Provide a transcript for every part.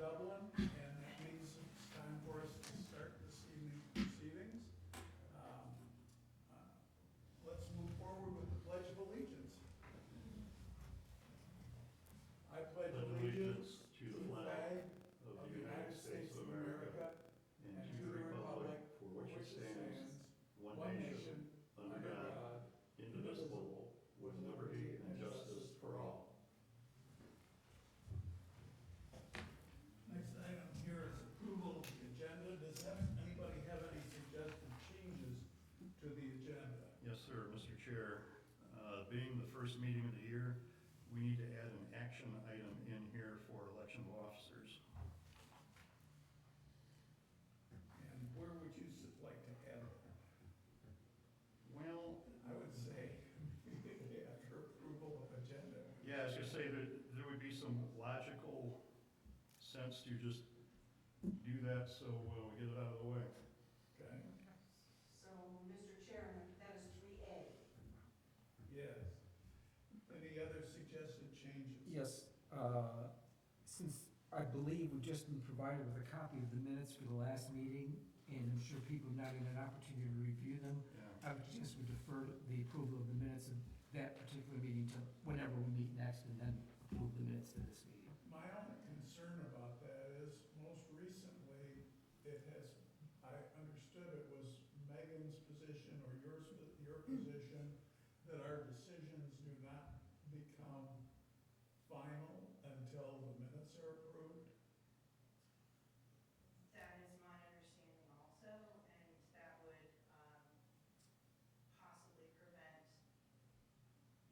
Dublin, and that means it's time for us to start this evening's proceedings. Let's move forward with the Pledge of Allegiance. I pledge allegiance to the flag of the United States of America and to the republic for which it stands, one nation, under God, indivisible, with liberty and justice for all. Next item here is approval of the agenda. Does anybody have any suggested changes to the agenda? Yes, sir, Mr. Chair. Being the first meeting of the year, we need to add an action item in here for election of officers. And where would you like to add it? Well, I would say after approval of agenda. yeah, I was gonna say that there would be some logical sense to just do that so we get it out of the way. Okay, So, Mr. Chairman, that is 3A. yes. Any other suggested changes? Yes, since I believe we've just been provided with a copy of the minutes for the last meeting, and I'm sure people have not had an opportunity to review them, Yeah. I would just would defer the approval of the minutes of that particular meeting to whenever we meet next, and then approve the minutes of this meeting. My only concern about that is most recently I understood it was Megan's position or your position that our decisions do not become final until the minutes are approved. That is my understanding also, and that would possibly prevent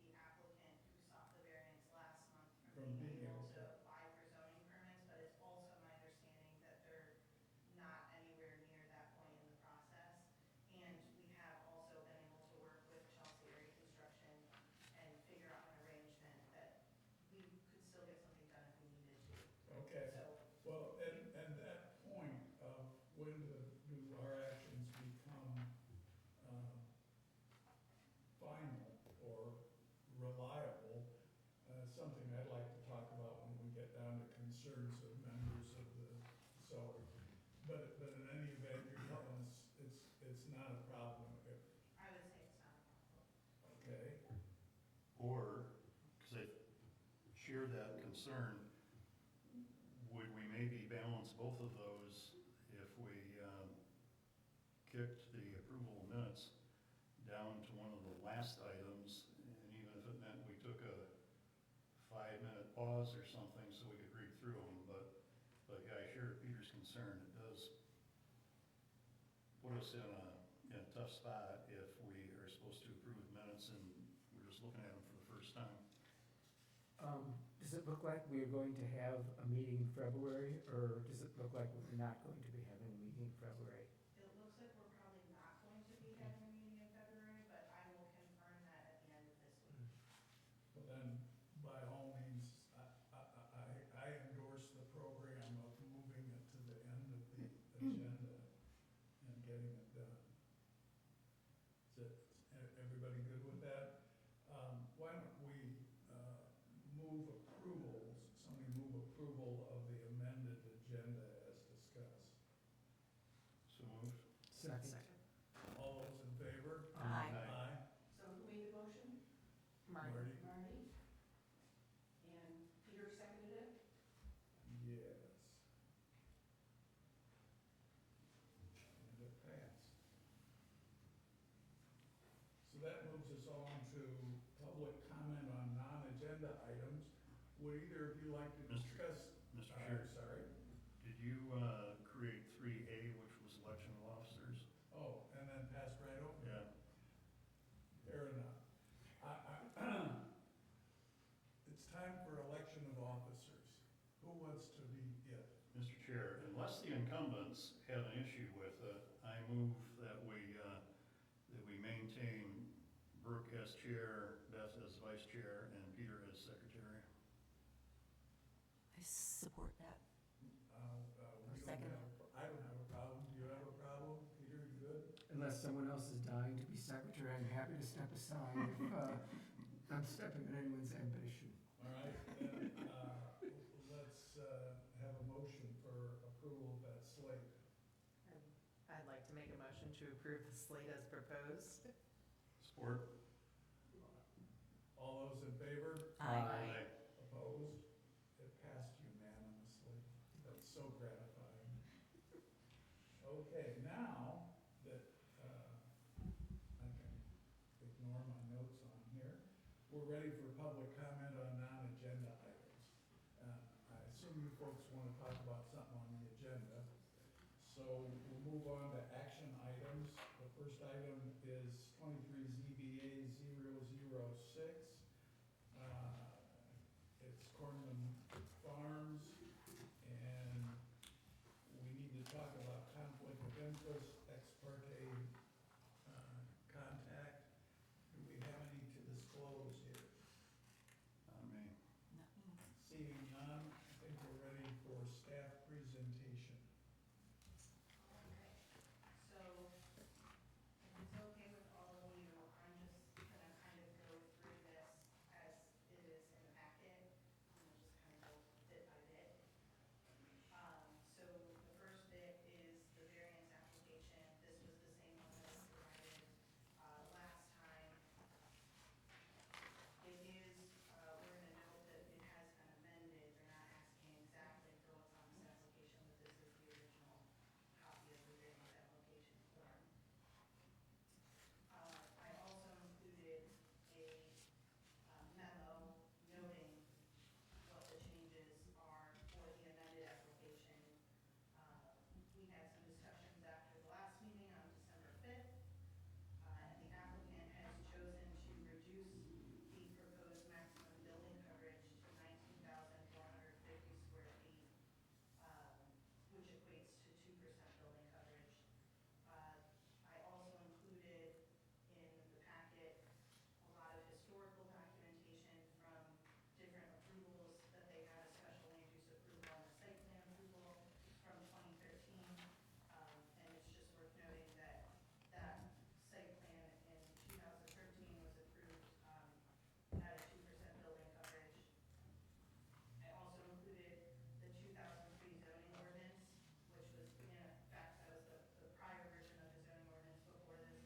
the applicant who sought the variance last month From from being being able able to to- apply for zoning permits, but it's also my understanding that they're not anywhere near that point in the process. And we have also been able to work with Chelsea Area Construction and figure out an arrangement that we could still get something done if we needed to. Okay, So well, and that point of when do our actions become final or reliable, something I'd like to talk about when we get down to concerns of members of but in any event, you're telling us it's not a problem if, I would say it's not a problem. okay? Or, because I share that concern, would we maybe balance both of those if we kicked the approval of minutes down to one of the last items, and even if it meant we took a 5-minute pause or something so we could read through them, but yeah, I share Peter's concern. It does put us in a tough spot if we are supposed to approve minutes and we're just looking at them for the first time. Does it look like we are going to have a meeting in February, or does it look like we're not going to be having a meeting in February? It looks like we're probably not going to be having a meeting in February, but I will confirm that at the end of this week. Well, then, by all means, I endorse the program of moving it to the end of the agenda and getting it done. Is everybody good with that? Why don't we move approvals, somebody move approval of the amended agenda as discussed? So moved. Second. All those in favor? Aye. Aye. So who made the motion? Marty? Marty? And Peter seconded it? Yes. And it passed. So that moves us on to public comment on non-agenda items. Would either of you like to Mr. discuss? Mr. Chair, Sorry. did you create 3A, which was election of officers? Oh, and then passed right over? Yeah. Fair enough. It's time for election of officers. Who wants to be it? Mr. Chair, unless the incumbents have an issue with it, I move that we maintain Brooke as chair, Beth as vice chair, and Peter as secretary. I support that. We don't Second. have I don't have a problem. Do you have a problem? Peter, you good? Unless someone else is dying to be secretary, I'm happy to step aside if I'm stepping on anyone's ambition. All right, then, let's have a motion to make a motion to approve the slate as proposed. Support? All those in favor? Aye. Opposed? It passed unanimously. That's so gratifying. Okay, now that I can ignore my notes on here, we're ready for public comment on non-agenda items. I assume you folks want to talk about something on the agenda. So we'll move on to action items. The first item is 23 ZBA 006. It's Cornman Farms, and we need to talk about conflict of interest, ex parte contact. Do we have any to disclose here? Not me. Not me. Seeing none, I think we're ready for staff presentation. Okay, so if it's okay with all of you, I'm just gonna kind of go through this as it is in the packet, and we'll just kind of go bit by bit. So the first bit is the variance application. This was the same one that was provided last time. It is, we're gonna note that it has been amended. They're not asking exactly for what's on this application, but this is the original copy of the variance application form. I also included a memo noting what the changes are for the amended application. We had some discussions after the last meeting on December 5th, and the applicant has chosen to reduce the proposed maximum building coverage to 19,450 square feet, which equates to 2% building coverage. I also included in the packet a lot of historical documentation from different approvals that they had, a special land use approval and a site plan approval from 2013. And it's just worth noting that that site plan in 2013 was approved at a 2% building coverage. I also included the 2003 zoning ordinance, which was, in fact, that was the prior version of the zoning ordinance before this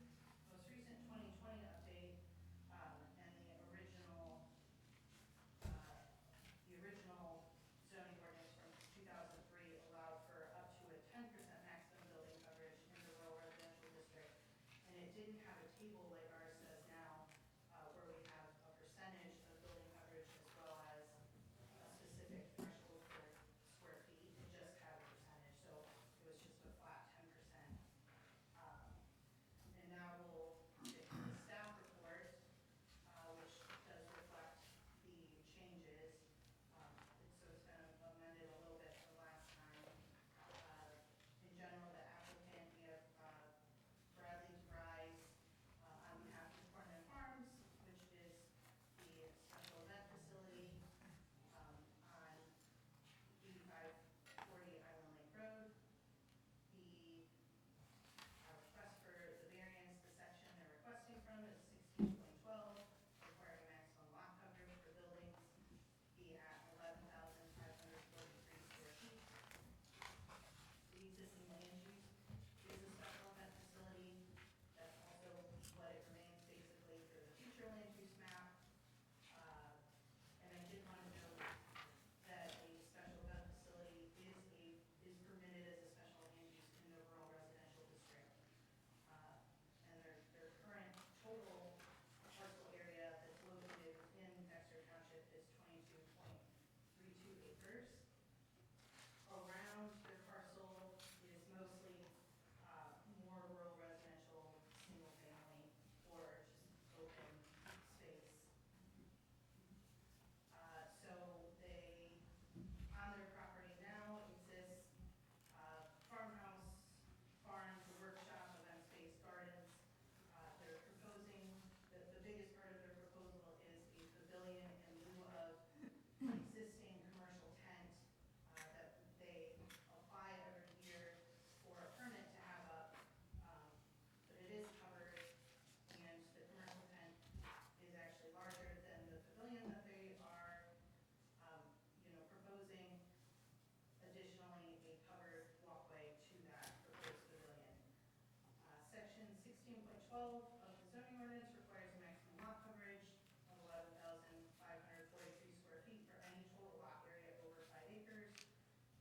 most recent 2020 update. And the original zoning ordinance from 2003 allowed for up to a 10% maximum building coverage in the rural residential district. And it didn't have a table like ours does now, where we have a percentage of building coverage as well as a specific threshold for square feet. It just had a percentage, so it was just a flat 10%. And now we'll get to the staff report, which does reflect the changes. So it's been amended a little bit from last time. In general, the applicant, we have Bradley DeVries on behalf 12 of the zoning ordinance requires a maximum lot coverage of 11,543 square feet for any total lot area over 5 acres.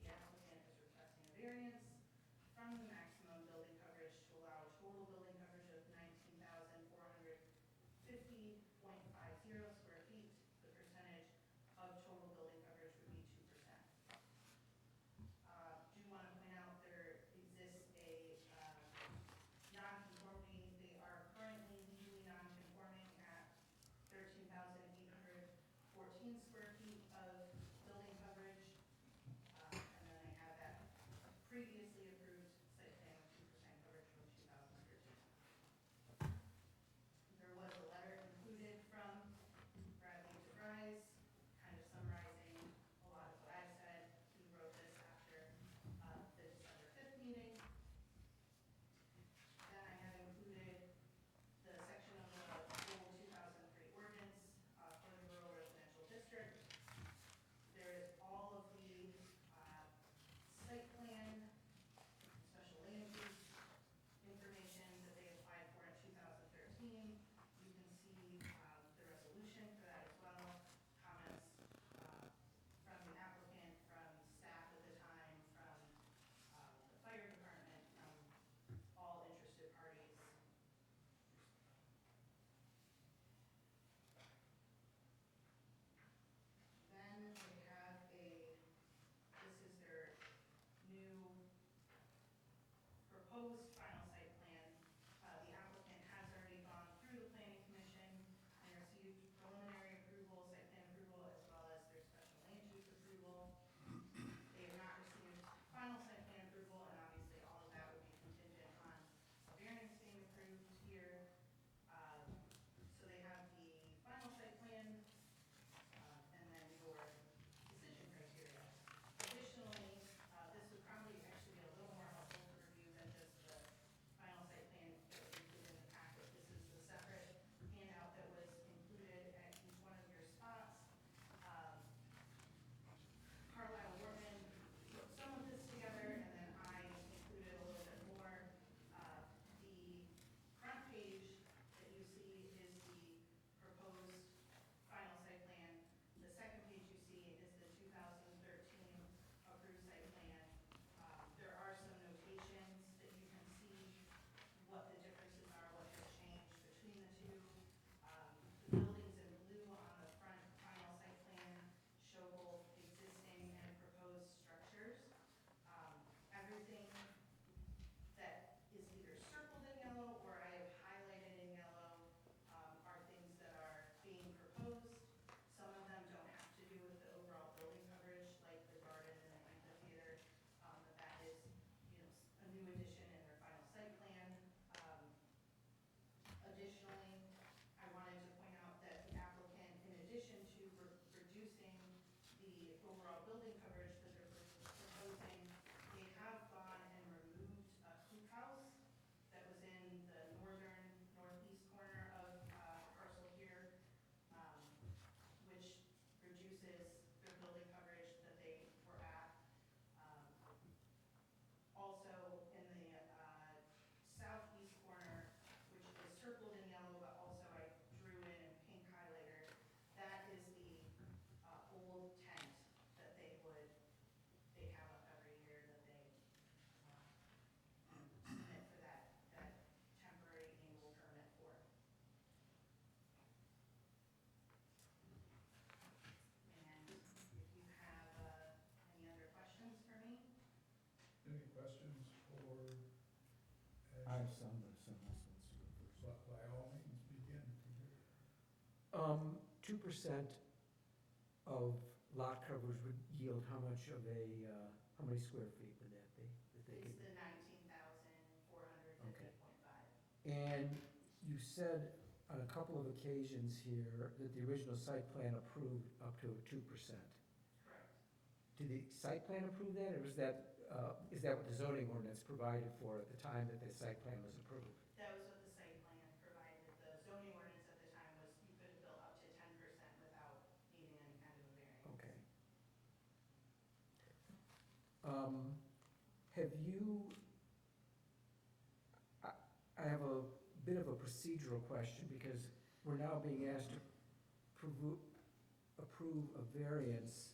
The applicant is requesting a variance from the maximum building coverage to allow a total building coverage of 19,450.50 square feet. The percentage of total building coverage would be 2%. Do want to point out there exists a non-conformity. They are currently legally non-conforming at 13,814 square feet of building coverage. And then I have that previously approved site plan with 2% coverage from 2013. There was a letter included from Bradley DeVries, kind of summarizing a lot of what I've said. He wrote this after the December 5th meeting. Then I have included the section of the old 2003 ordinance for the rural residential district. There is all of the site plan, special land use information that they applied for in 2013. You can see the resolution for that as well, comments from the applicant, from staff at the time, from the fire department, from all interested parties. Then they have this is their new proposed final site plan. The applicant has already gone through the planning commission and received preliminary approval, site plan approval, as well as their special land use approval. They have not received final site plan approval, and obviously all of that would be contingent on a variance being approved here. So they have the final site plan, and then your decision criteria. Additionally, this would probably actually be a little more helpful to review than just the final site plan that was included in the packet. This is the separate handout that was included at each one of your spots. Carlisle Wortman put some of this together, and then I included a little bit more. The front page that you see is the proposed final site plan. The second page you see is the 2013 approved site plan. There are some notations that you can see what the differences are, what has changed between the two. The buildings in blue on the front final site plan show both existing and proposed structures. Everything that is either circled in yellow or I have highlighted in yellow are things that are being proposed. Some of them don't have to do with the overall building coverage, like the garden and the amphitheater, but that is, a new addition in their final site plan. Additionally, I wanted to point out that the applicant, in addition to reducing the overall building coverage that they're proposing, they have gone and removed a hoop house that was in the northeast corner of parcel here, which reduces their building coverage that they were at. Also in the southeast corner, which is circled in yellow, but also I drew in pink highlighter, that is the old tent that they have up every year that they submit for that temporary annual permit for. And if you have any other questions for me? Any questions for I Ed? have some, but someone else wants to go first. But by all means, begin, Peter. 2% of lot coverage would yield how much of how many square feet would that be? That they It's could- the 19,450.5. And you said on a couple of occasions here that the original site plan approved up to 2%. Correct. Did the site plan approve that, or is that what the zoning ordinance provided for at the time that the site plan was approved? That was what the site plan provided. The zoning ordinance at the time was you could have built up to 10% without needing any kind of a variance. Okay. Have you, I have a bit of a procedural question, because we're now being asked to approve a variance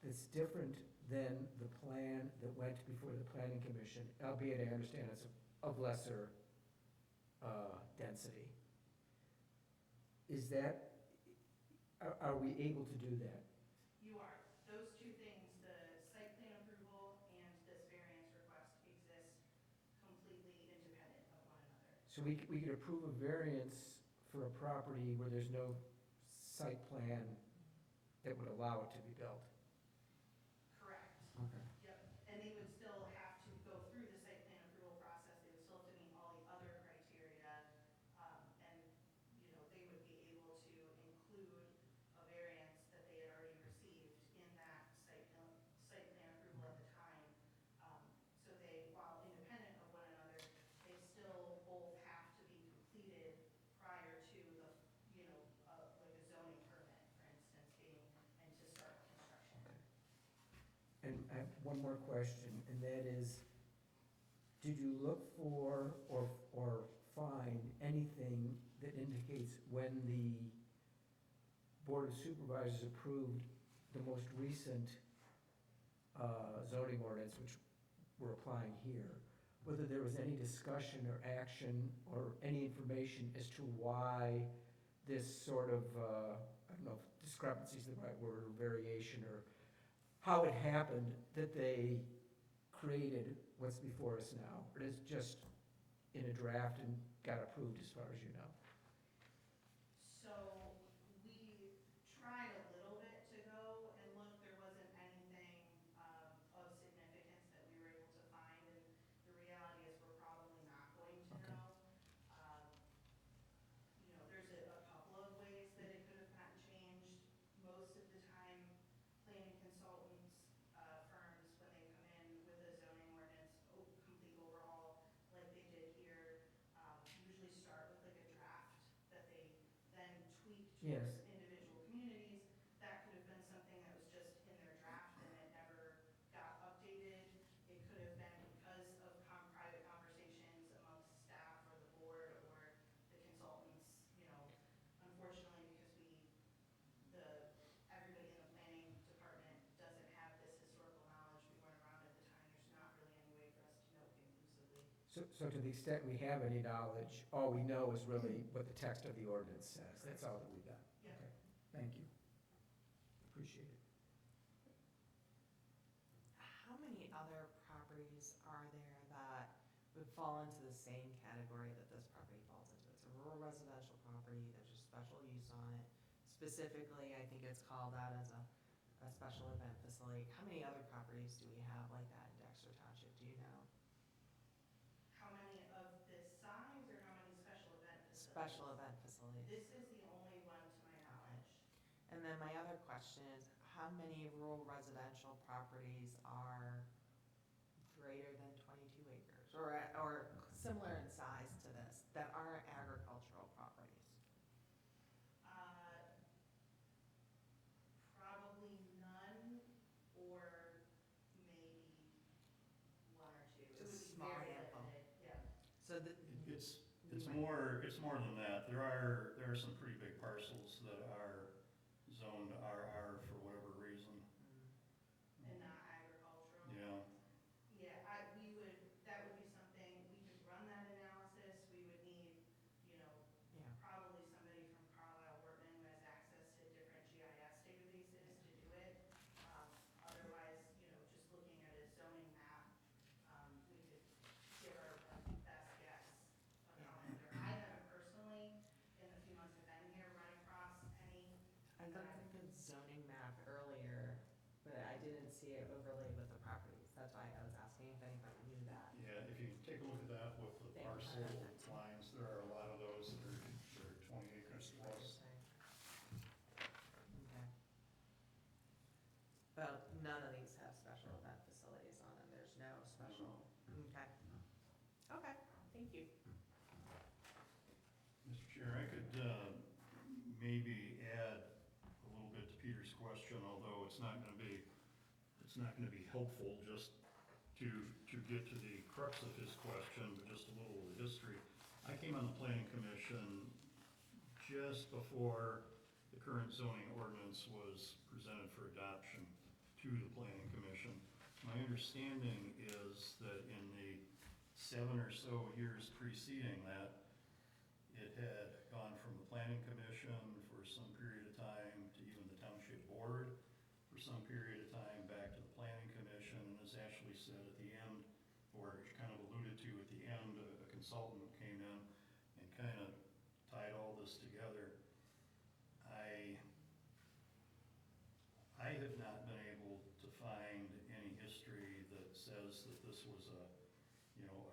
that's different than the plan that went before the planning commission, albeit I understand it's of lesser density. Is that, are we able to do that? You are. Those two things, the site plan approval and this variance request exist completely independent of one another. So we could approve a variance for a property where there's no site plan that would allow it to be built? Correct. Okay. Yep. And they would still have to go through the site plan approval process. They would still have to meet all the other criteria. And, you know, they would be able to include a variance that they had already received in that site plan approval at the time. So they, while independent of one another, they still both have to be completed prior to the, you know, like a zoning permit, for instance, being, and to start construction. And I have one more question, and that is, did you look for or find anything that indicates when the Board of Supervisors approved the most recent zoning ordinance, which we're applying here, whether there was any discussion or action or any information as to why this sort of, I don't know if discrepancy is the right word, or variation, or how it happened that they created what's before us now? Or is it just in a draft and got approved as far as you know? So we tried a little bit to go and look. There wasn't anything of significance that we were able to find, and the reality is we're probably not going to Okay. know. You know, there's a couple of ways that it could have gotten changed. Most of the time, planning consultants, firms, when they come in with a zoning ordinance, complete overhaul, like they did here, usually start with like a draft that they then tweak Yes. towards individual communities. That could have been something that was just in their draft and it never got updated. It could have been because of private conversations amongst staff or the board or the consultants, you know. Unfortunately, because everybody in the planning department doesn't have this historical knowledge, we weren't around at the time, there's not really any way for us to know conclusively. So to the extent we have any knowledge, all we know is really what the text of the ordinance says. That's all that we got. Yeah. Okay. Thank you. Appreciate it. How many other properties are there that would fall into the same category that this property falls into? It's a rural residential property, there's a special use on it. Specifically, I think it's called out as a special event facility. How many other properties do we have like that in Dexter Township, do you know? How many of this size or how many special event facilities? Special event facilities. This is the only one to my knowledge. And then my other question is, how many rural residential properties are greater than 22 acres or similar in size to this that aren't agricultural properties? Probably none, or maybe one or two. It would Just be small very handful. limited, yeah. So the, It's more than that. There are some pretty big parcels that are zoned RR for whatever reason. And not agricultural. Yeah, Yeah, that would be something, we could run that analysis. We would need, you know, yeah. probably somebody from Carlisle Wortman who has access to different GIS databases to do it. Otherwise, you know, just looking at a zoning map, we could give our best guess of how many there. I haven't personally, in the few months I've been here, run across any. I looked at the zoning map earlier, but I didn't see it overlaid with the properties. That's why I was asking if anybody knew that. yeah, if you take a look at that with the They don't have parcel that. lines, there are a lot of those that are 20 acres plus. Okay. But none of these have special event facilities on them. There's no special, okay. Okay, thank you. Mr. Chair, I could maybe add a little bit to Peter's question, although it's not gonna be helpful just to get to the crux of his question, but just a little history. I came on the planning commission just before the current zoning ordinance was presented for adoption to the planning commission. My understanding is that in the 7 or so years preceding that, it had gone from the planning commission for some period of time to even the township board for some period of time, back to the planning commission, and as Ashley said at the end, or kind of alluded to at the end, a consultant came in and kind of tied all this together. I have not been able to find any history that says that this was a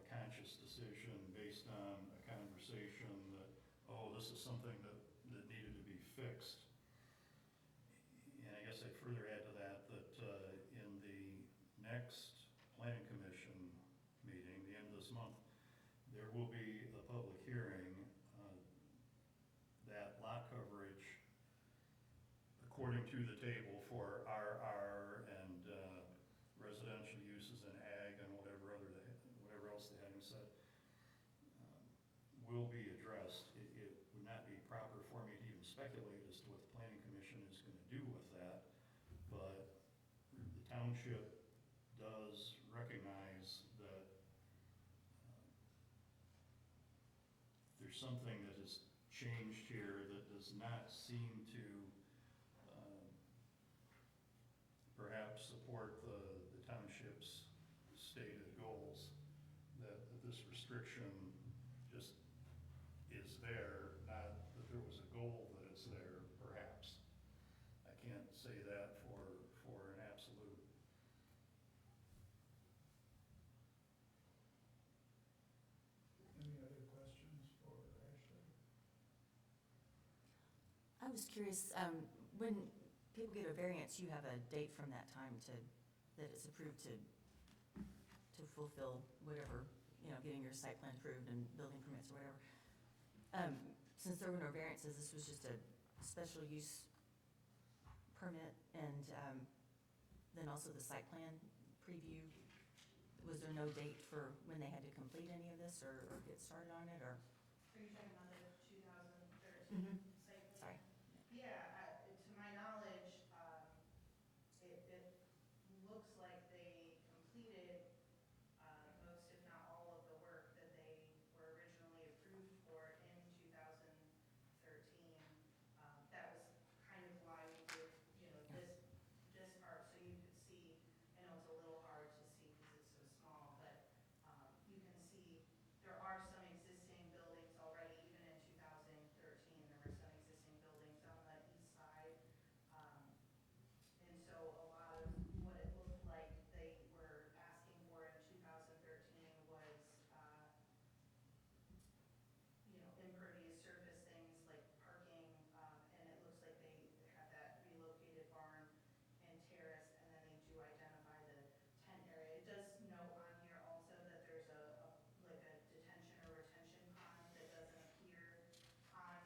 conscious decision based on a conversation that, oh, this is something that needed to be fixed. And I guess I'd further add to that, in the next planning commission meeting, the end of this month, there will be a public hearing. That lot coverage, according to the table for RR and residential uses in ag and whatever else they hadn't said, will be addressed. It would not be proper for me to even speculate as to what the planning commission is going to do with that, but the township does recognize that there's something that has changed here that does not seem to perhaps support the township's stated goals, that this restriction just is there, not that there was a goal that it's there, perhaps. I can't say that for an absolute. Any other questions for Ashley? I was curious, when people get a variance, you have a date from that time that it's approved to fulfill whatever, getting your site plan approved and building permits or whatever. Since there were no variances, this was just a special use permit, and then also the site plan preview. Was there no date for when they had to complete any of this or get started on it, or? Are you talking about the 2013 Mhm. site plan? Sorry. Yeah, to my knowledge, it looks like they completed most, if not all, of the work that they were originally approved for in 2013. That was kind of why we did, this part, so you could see. I know it's a little hard to see because it's so small, but you can see there are some existing buildings already. Even in 2013, there were some existing buildings on the east side. And so a lot of what it looked like they were asking for in 2013 was, impervious surface things like parking, and it looks like they have that relocated barn and terrace, and then they do identify the tent area. It does note on here also that there's like a detention or retention pond that doesn't appear on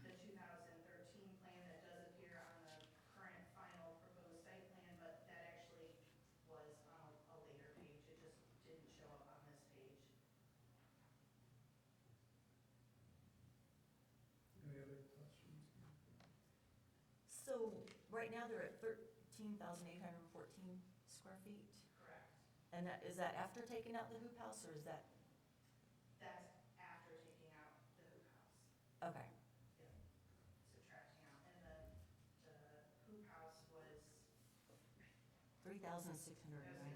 the 2013 plan, that does appear on the current final proposed site plan, but that actually was on a later page. It just didn't show up on this page. Any other questions? So, right now they're at 13,814 square feet? Correct. And is that after taking out the hoop house, or is that, That's after taking out the hoop house, okay, subtracting out. And the hoop house was, 3,692. I was gonna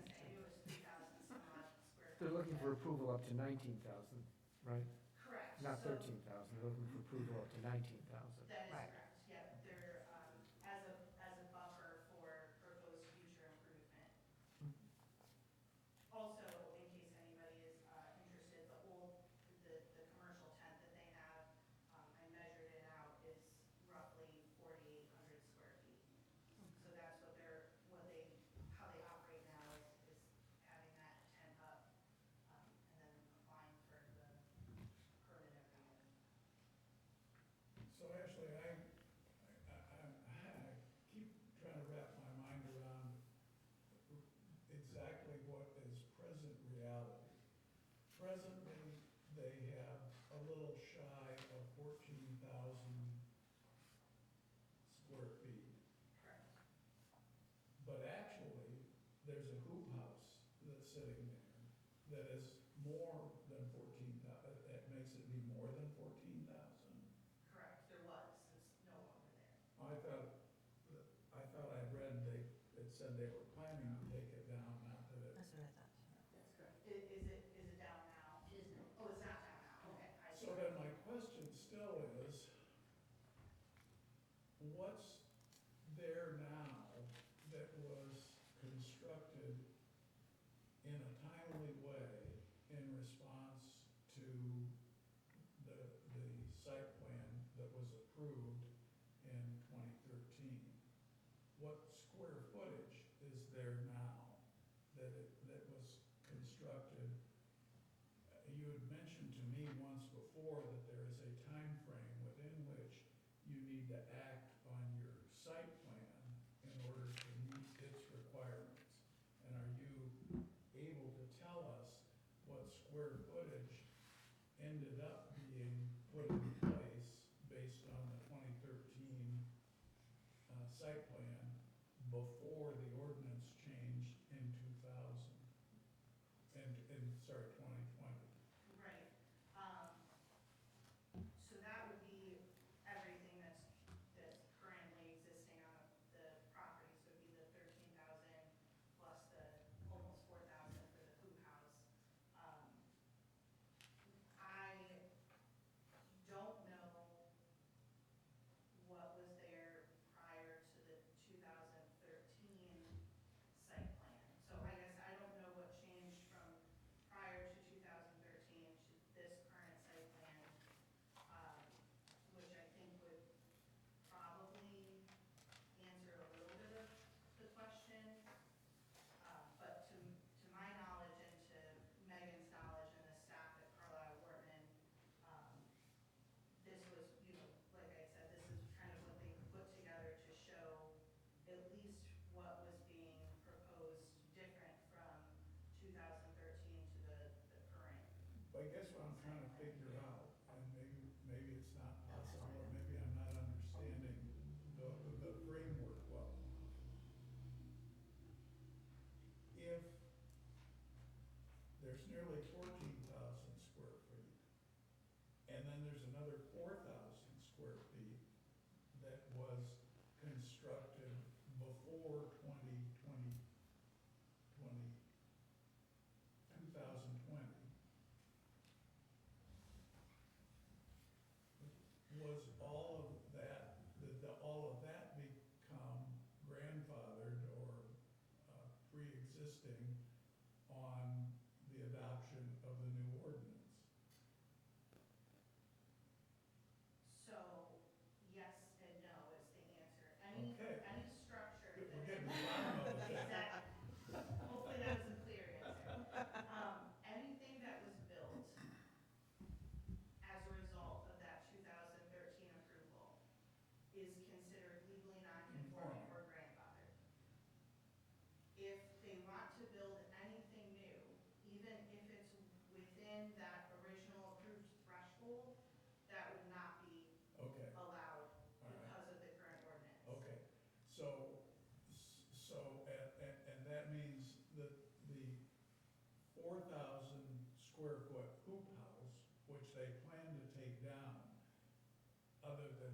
say, it was 3,000 some odd square feet. They're looking for approval up to 19,000, right? Correct. Not So 13,000, they're looking for approval up to 19,000. that is Right. correct, yeah. They're, as a buffer for proposed future improvement. Also, in case anybody is interested, the commercial tent that they have, I measured it out, is roughly 4,800 square feet. So that's how they operate now is having that tent up, and then applying for the permit every year. So Ashley, there's a hoop house that's sitting there that is more than 14,000. That makes it be more than 14,000. Correct, there was, it's no longer there. I thought I read it said they were planning to take it down, not that it. That's what I thought. That's correct. Is it down now? It is now. Oh, it's not down now, okay, I see. So then my question still is, what's there now that was constructed in a timely way in response to the site plan that was approved in 2013? What square footage is there now that was constructed? You had mentioned to me once before that there is a time frame within which you need to act on your site plan in order to meet its requirements. And are you able to tell us what square footage ended up being put in place based on the 2013 site plan before the ordinance changed in 2000? Sorry, 2020. Right, so that would be everything that's currently existing on the property, so it'd be the 13,000 plus the almost 4,000 for the hoop house. I don't know what was there prior to the 2013 site plan. So I guess I don't know what changed from prior to 2013 to this current site plan, which I think would probably answer a little bit of the question. But to my knowledge and to Megan's knowledge and the staff at Carlisle Wortman, this was, like I said, this is kind of what they put together to show at least what was being proposed different from 2013 to the current. But I guess what I'm trying to figure out, and maybe it's not possible, or maybe I'm not understanding the framework well. If there's nearly 14,000 square feet, and then there's another 4,000 square feet that was constructed before 2020, 2020, was all of that, did all of that become grandfathered or pre-existing on the adoption of the new ordinance? So, yes and no is the answer. Okay. Any structure We're that's. getting to the bottom of it. Exactly. Hopefully that was a clear answer. Anything that was built as a result of that 2013 approval is considered legally non-conforming or grandfathered. If they want to build anything new, even if it's within that original approved threshold, that would not be Okay, allowed all right. because of the current ordinance. Okay, so, and that means that the 4,000 square foot hoop house, which they plan to take down, other than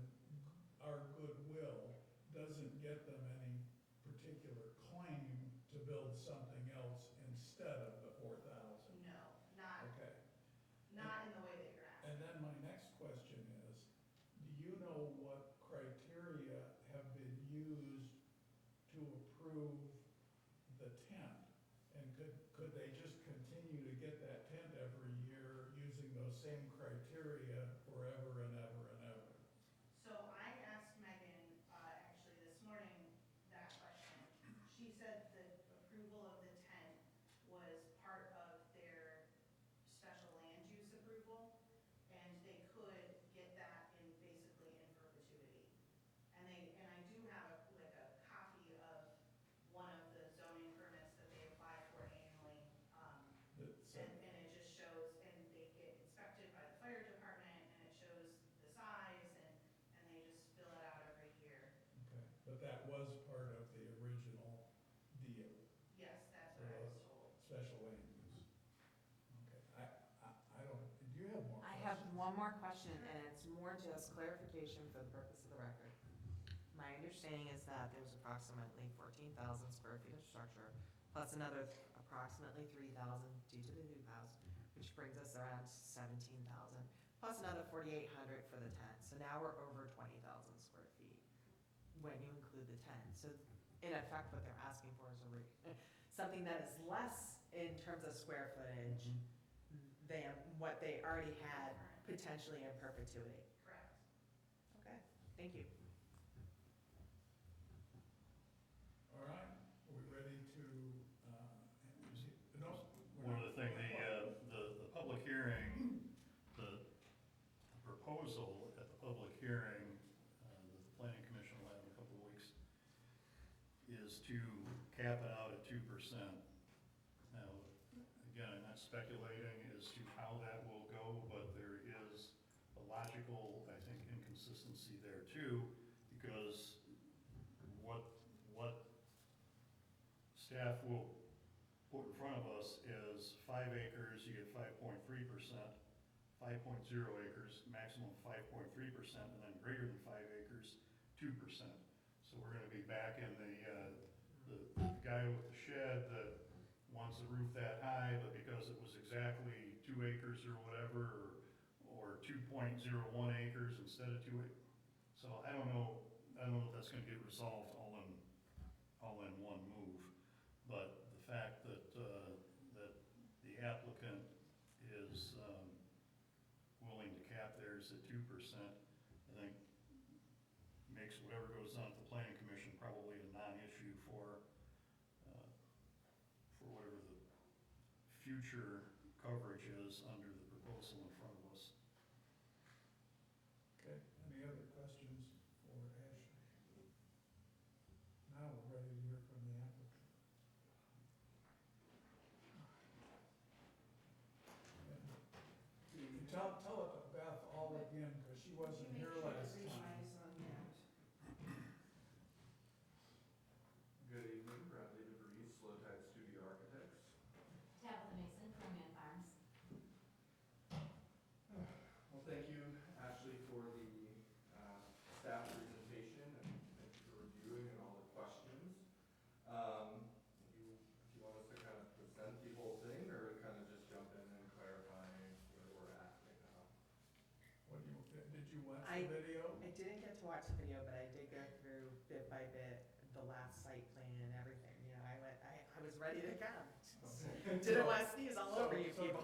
our goodwill, doesn't get them any particular claim to build something else instead of the 4,000. No, not, Okay. not in the way that you're asking. And then my next question is, do you know what criteria have been used to approve the tent? And could they just continue to get that tent every year using those same criteria forever and ever and ever? So I asked Megan, actually this morning, that question. She said that approval of the tent was part of their special land use approval, and they could get that in basically in perpetuity. And I do have like a copy of one of the zoning permits that they apply for annually. That said, And it just shows, and they get inspected by the fire department and more just clarification for the purpose of the record. My understanding is that there's approximately 14,000 square feet of structure, plus another approximately 3,000 due to the hoop house, which brings us around 17,000, plus another 4,800 for the tent. So now we're over 20,000 square feet when you include the tent. So in effect, what they're asking for is something that is less in terms of square footage than what they already had potentially in perpetuity. Correct. Okay, thank you. All right, are we ready to, no? we're One not- other thing, the public hearing, the proposal at the public hearing, that the planning commission will have in a couple of weeks, is to cap it out at 2%. Now, again, I'm not speculating as to how that will go, but there is a logical, I think, inconsistency there too, because what staff will put in front of us is 5 acres, you get 5.3%, 5.0 acres, maximum 5.3%, and then greater than 5 acres, 2%. So we're gonna be back in the guy with the shed that wants a roof that high, but because it was exactly 2 acres or whatever, or 2.01 acres instead of 2 acres. So I don't know if that's gonna get resolved all in one move. But the fact that the applicant is willing to cap theirs at 2%, I think makes whatever goes on at the planning commission probably a non-issue for whatever the future coverage is under the proposal in front of us. Okay, any other questions for Ashley? Now we're ready to hear from the applicant. And tell it to Beth all again, because she wasn't here last time. Good evening, Bradley DeVries, Slow Tide Studio Architects. Tabitha Mason from Man Farms. Well, thank you, Ashley, for the staff presentation, and thank you for reviewing and all the questions. If you want us to kind of present the whole thing, or kind of just jump in and clarify where we're at right now? Did you watch the video? I didn't get to watch the video, but I did go through bit by bit the last site plan and everything. You know, I was ready to go. Didn't want to sneeze all over you people.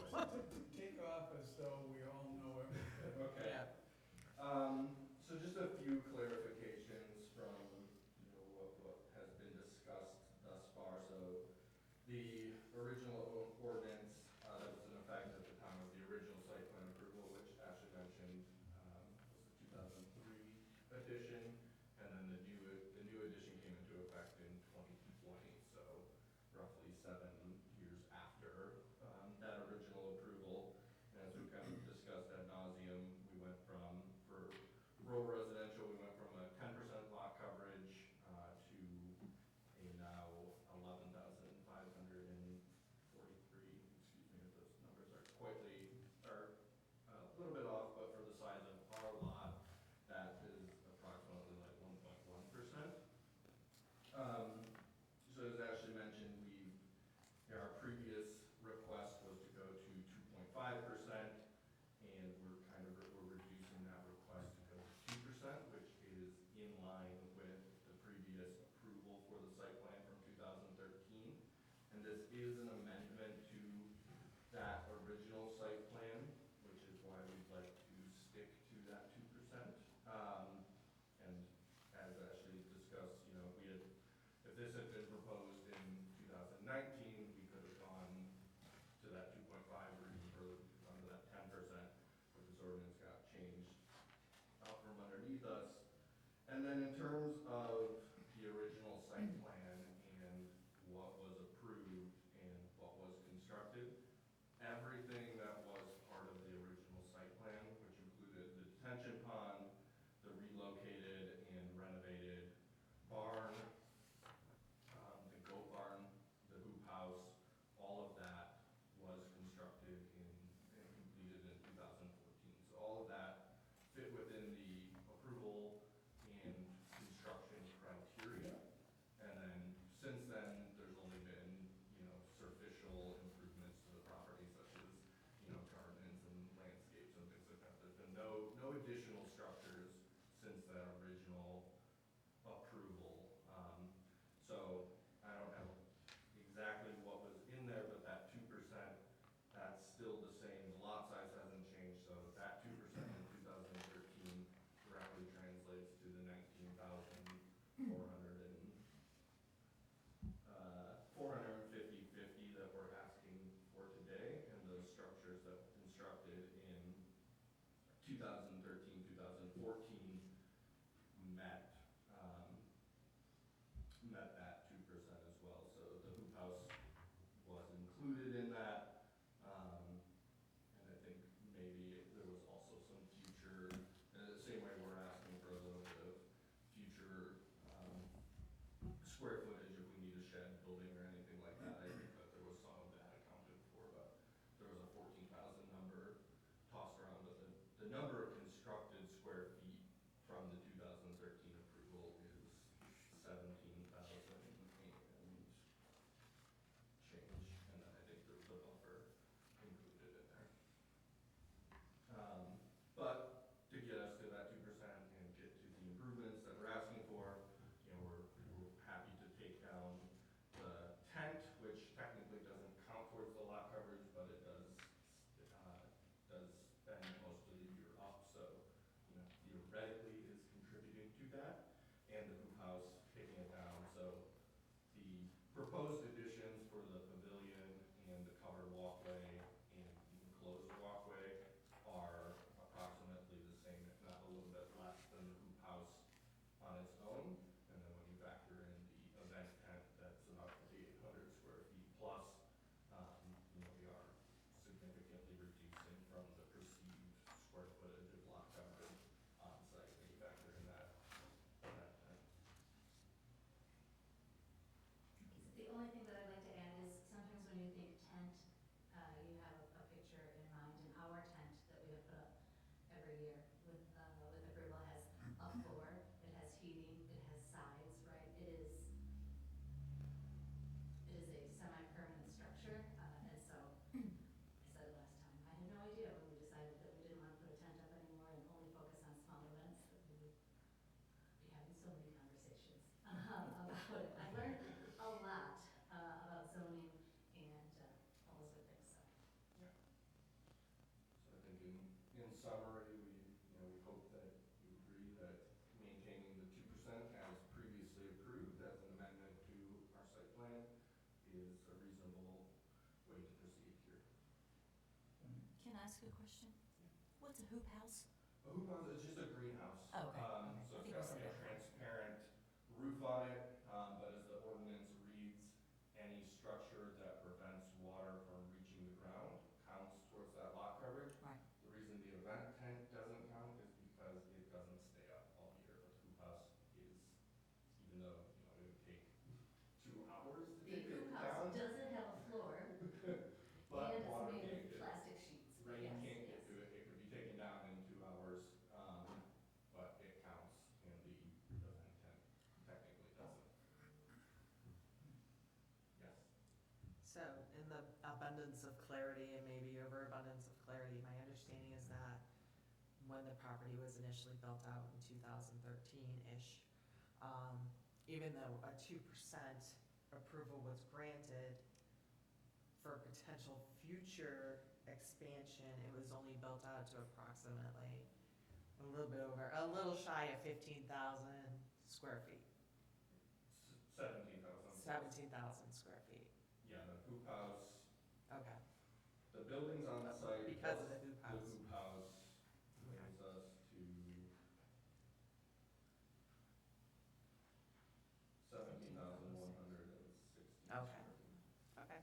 Take off as though we all know everything. Okay. Yeah. So just a few clarifications from, what has been discussed thus far. So the original ordinance that was in effect at the time of the original site plan approval, which Ashley mentioned, was the 2003 edition, and then the new edition came into effect in 2020, so roughly 7 years after that original approval. And as we kind of discussed ad nauseum, we went from, for rural residential, we went from a 10% lot coverage to a now 11,543. Excuse me if those numbers are a little bit off, but for the size of our lot, that is approximately like 1.1%. So as Ashley mentioned, our previous request was to go to 2.5%, and we're reducing that request to go to 2%, which is in line with the previous approval for the site plan from 2013. And this is an amendment to that original site plan, which is why we'd like to stick to that 2%. And as Ashley discussed, if this had been proposed in 2019, we could have gone to that 2.5 or even further, gone to that 10%, but this ordinance got changed out from underneath us. And then in terms of the original site plan and what was approved and what was constructed, everything that was part of the original site plan, which included the detention pond, the relocated and renovated barn, the goat barn, the hoop house, all of that was constructed and completed in 2014. So all of that fit within 2013, 2014 met, met that 2% as well. So the hoop house was included in that. And I think maybe there was also some future, the same way we're asking for a little bit of future square footage if we need a shed building or anything like that. I think that there was some of that accounted for, but there was a 14,000 number tossed around. But the number of constructed square feet from the 2013 approval is 17,000 and change. And then I think there's a buffer included in there. But to get us to that 2% and get to the improvements that we're asking for, you know, we're happy to take down the tent, which technically doesn't count towards the lot coverage, but it does spend most of the year up, so, you know, theoretically is contributing to that, and the hoop house taking it down. So the proposed additions for the pavilion and the covered walkway and the enclosed walkway are approximately the same, if not a little bit less than the hoop house on its own. And then when you factor in the event tent, that's about 800 square feet plus, you know, we are significantly reducing from the perceived square footage of lot coverage on site when you factor in that tent. The only thing that I'd like to add is sometimes when you think tent, you have a picture in mind, and our tent that we have put up every year with approval has a floor, it has heating, it has sides, right? It is a semi-permanent structure, and so, I said it last time, I had no idea when we decided that we didn't want to put a tent up anymore and only focus on small events, that we would be having so many conversations about it. I learned a lot about zoning and all those good things, so. Yeah. So I think in summary, we hope that you agree that maintaining the 2% as previously approved as an amendment to our site plan is a reasonable way to proceed here. Can I ask you a question? What's a hoop house? A hoop house is just a greenhouse. Oh, okay. So I it's think got you said a that. transparent roof on it, but as the ordinance reads, any structure that prevents water from reaching the ground counts towards that lot coverage. Right. The reason the event tent doesn't count is because it doesn't stay up all year, but the hoop house is, even though, you know, it would take 2 hours to The take it hoop down. house doesn't have a floor, But and it's water made can't of get, plastic sheets. rain Yes, can't yes. get to it, it could be taken down in 2 hours, but it counts, and the event tent technically doesn't. Yes? So in the abundance of clarity and maybe overabundance of clarity, my understanding is that when the property was initially built out in 2013-ish, even though a 2% approval was granted for potential future expansion, it was only built out to approximately a little shy of 15,000 square feet. 17,000. 17,000 square feet. Yeah, the hoop house, Okay. the buildings on the site. Because of plus the hoop The house. hoop house brings us to 17,160. Okay. Okay.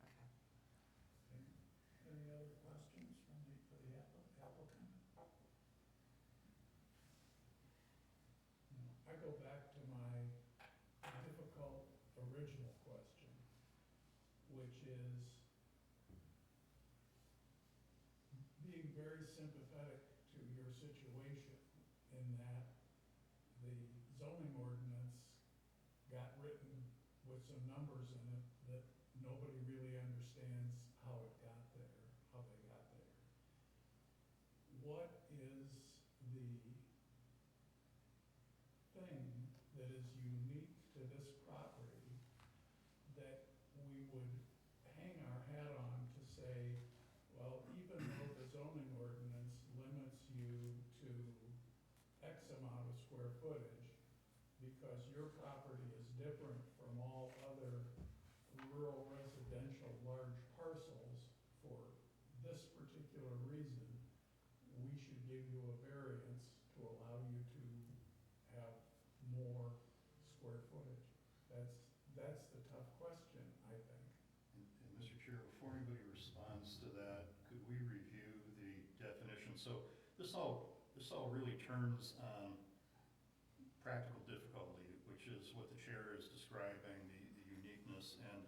Okay. Any other questions for the applicant? No. I go back to my difficult original question, which is being very sympathetic to your situation in that the zoning ordinance got written with some numbers in it that nobody really understands how it got there, how they got there. What is the thing that is unique to this property that we would hang our hat on to say, well, even though the zoning ordinance limits you to X amount of square footage, because your property is different from all other rural residential large parcels for this particular reason, gave you a variance to allow you to have more square footage? That's the tough question, I think. And Mr. Chair, before anybody responds to that, could we review the definition? So this all really turns on practical difficulty, which is what the chair is describing, the uniqueness. And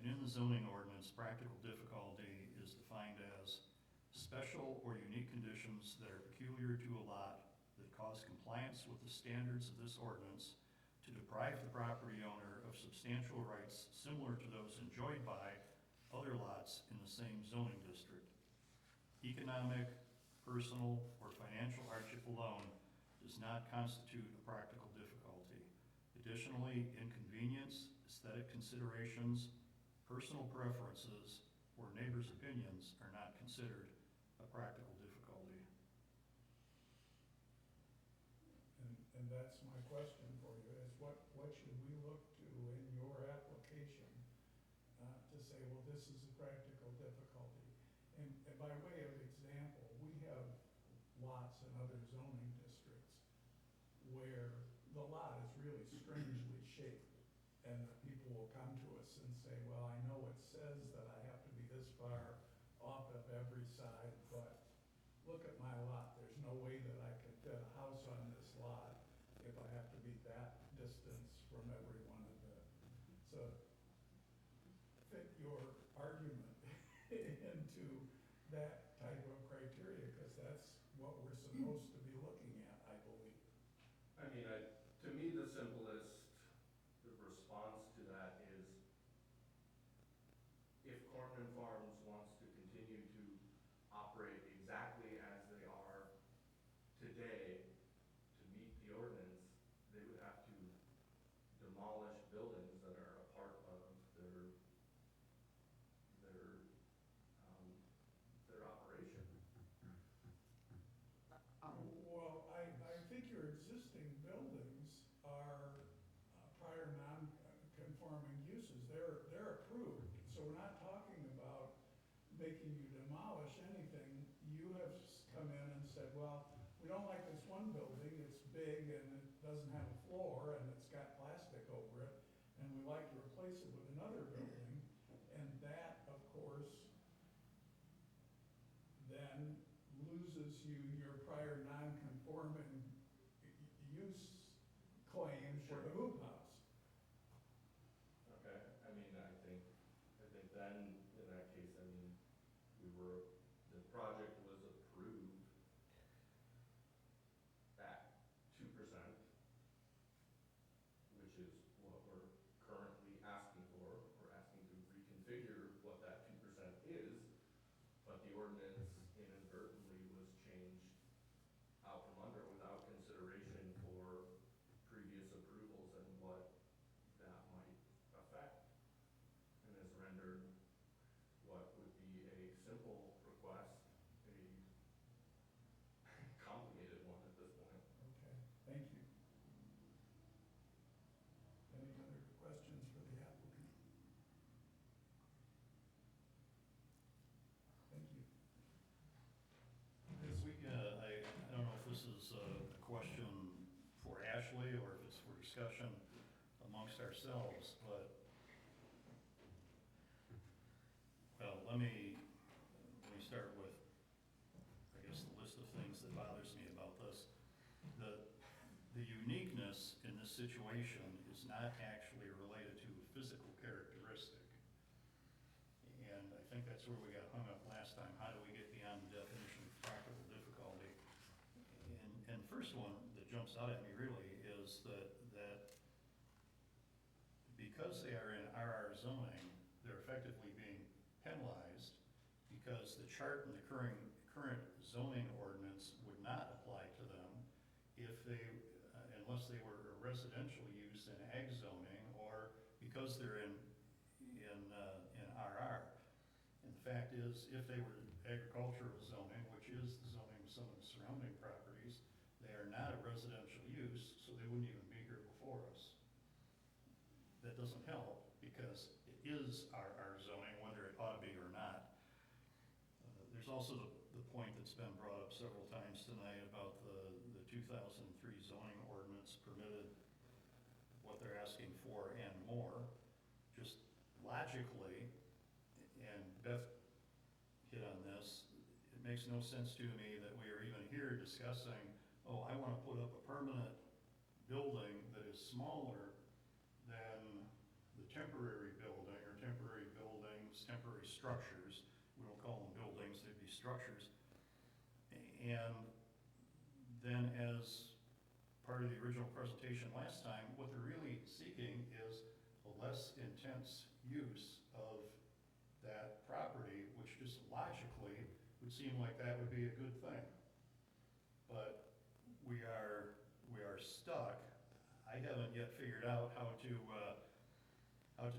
in the zoning ordinance, practical difficulty is defined as special or unique conditions that are peculiar to a lot that cause compliance with the standards of this ordinance to deprive the property owner of substantial rights similar to those enjoyed by other lots in the same zoning district. Economic, personal, or financial hardship alone does not constitute a practical difficulty. Additionally, inconvenience, aesthetic considerations, personal preferences, or neighbors' opinions are not considered a practical difficulty. And that's my question for you, is what should we look to in your application to say, well, this is a practical difficulty? And by way of example, we have lots in other zoning districts where the lot is really strangely shaped. And people will come to us and say, well, I know it says that I have to be this far off of every side, but look at my lot. There's no way that I could fit a house on this lot if I have to be that distance from every one of the, so fit your argument into that type of criteria, because that's what we're supposed to be looking at, I believe. I mean, to me, the simplest response to that is if Cortland Farms wants to continue to operate exactly as they are today to meet the ordinance, they would have to demolish buildings that are a part of their operation. Well, I think your existing buildings are prior non-conforming uses. They're approved. So we're not talking about making you demolish anything. You have come in and said, well, we don't like this one building. It's big and it doesn't have a floor and it's got plastic over it. And we'd like to replace it with another building. And that, of course, then loses you your prior non-conforming use claim for the hoop house. Okay, I mean, I think then, in that case, I mean, the project was approved at 2%, which is what we're currently asking for. We're asking to reconfigure what that 2% is, but the ordinance inadvertently was changed out from under without consideration for previous approvals and what that might affect, and has rendered what would be a simple request a complicated one at this point. Okay, thank you. Any other questions for the applicant? Thank you. As we, I don't know if this is a question for Ashley or if it's for discussion amongst ourselves, but, well, let me start with, I guess, the list of things that bothers me about this. The uniqueness in this situation is not actually related to a physical characteristic. And I think that's where we got hung up last time. How do we get beyond the definition of practical difficulty? And the first one that jumps out at me really is that because they are in RR zoning, they're effectively being penalized because the chart in the current zoning ordinance would not apply to them if they, unless they were a residential use in ag zoning or because they're in RR. And the fact is, if they were agricultural zoning, which is the zoning of some of the surrounding properties, they are not a residential use, so they wouldn't even be here before us. That doesn't help because it is RR zoning, whether it ought to be or not. There's also the point that's been brought up several times tonight about the 2003 zoning ordinance permitted what they're asking for and more. Just logically, and Beth hit on this, it makes no sense to me that we are even here discussing, oh, I want to put up a permanent building that is smaller than the temporary building or temporary buildings, temporary structures. We don't call them buildings, they'd be structures. And then as part of the original presentation last time, what they're really seeking is a less intense use of that property, which just logically would seem like that would be a good thing. But we are stuck. I haven't yet figured out how to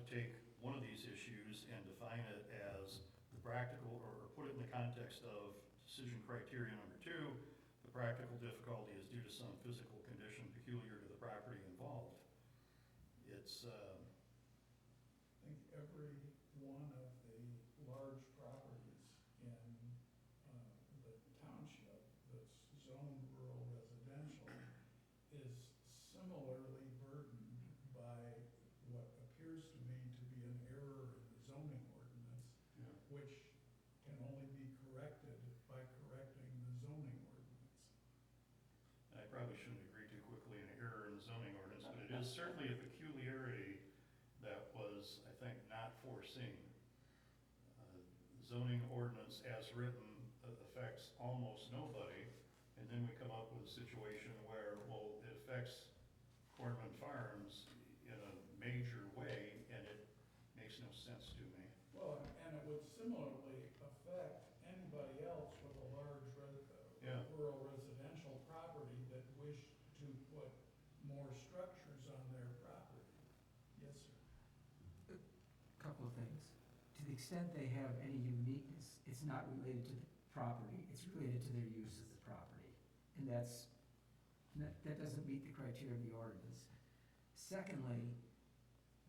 take one of these issues and define it as the practical, or put it in the context of decision criteria number 2, the practical difficulty is due to some physical condition peculiar to the property involved. It's, I think every one of the large properties in the township that's zoned rural residential is similarly burdened by what appears to me to be an error in the zoning ordinance, yeah. which can only be corrected by correcting the zoning ordinance. I probably shouldn't agree too quickly an error in the zoning ordinance, but it is certainly a peculiarity that was, I think, not foreseen. Zoning ordinance as written affects almost nobody, and then we come up with a situation where, well, it affects Cornman Farms in a major way, and it makes no sense to me. Well, and it would similarly affect anybody else with a large Yeah. rural residential property that wished to put more structures on their property. Yes, sir. Couple of things. To the extent they have any uniqueness, it's not related to the property, it's related to their use of the property. And that doesn't meet the criteria of the ordinance. Secondly,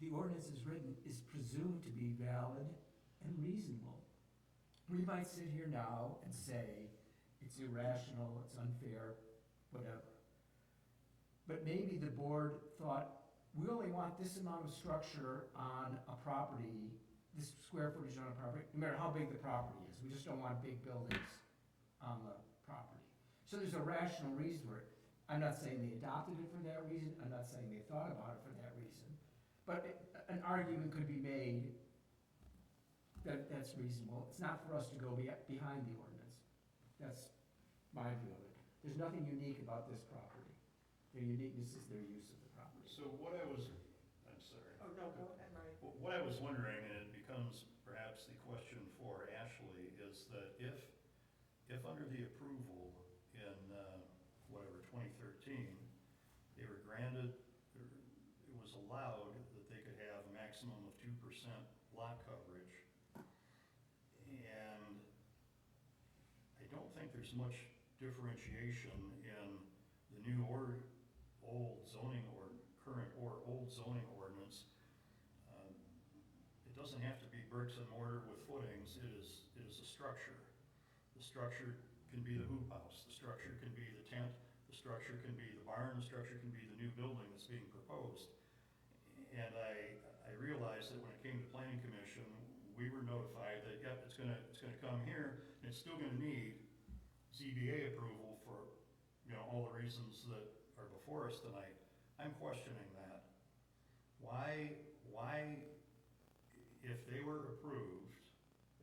the ordinance is written, is presumed to be valid and reasonable. We might sit here now and say, it's irrational, it's unfair, whatever. But maybe the board thought, we only want this amount of structure on a property, this square footage on a property, no matter how big the property is. We just don't want big buildings on the property. So there's a rational reason for it. I'm not saying they adopted it for that reason, I'm not saying they thought about it for that reason. But an argument could be made that that's reasonable. It's not for us to go behind the ordinance. That's my view of it. There's nothing unique about this property. Their uniqueness is their use of the property. So what I was, I'm sorry. Oh, no, go ahead, Marty. What I was wondering, and it becomes perhaps the question for Ashley, is that if under the approval in, whatever, 2013, they were granted, or it was allowed that they could have a maximum of 2% lot coverage, and I don't think there's much differentiation in the new or old zoning or current or old zoning ordinance. It doesn't have to be bricks and mortar with footings, it is a structure. The structure can be the hoop house, the structure can be the tent, the structure can be the barn, the structure can be the new building that's being proposed. And I realized that when it came to planning commission, we were notified that, yep, it's gonna come here, and it's still gonna need ZBA approval for, all the reasons that are before us tonight. I'm questioning that. Why, if they were approved,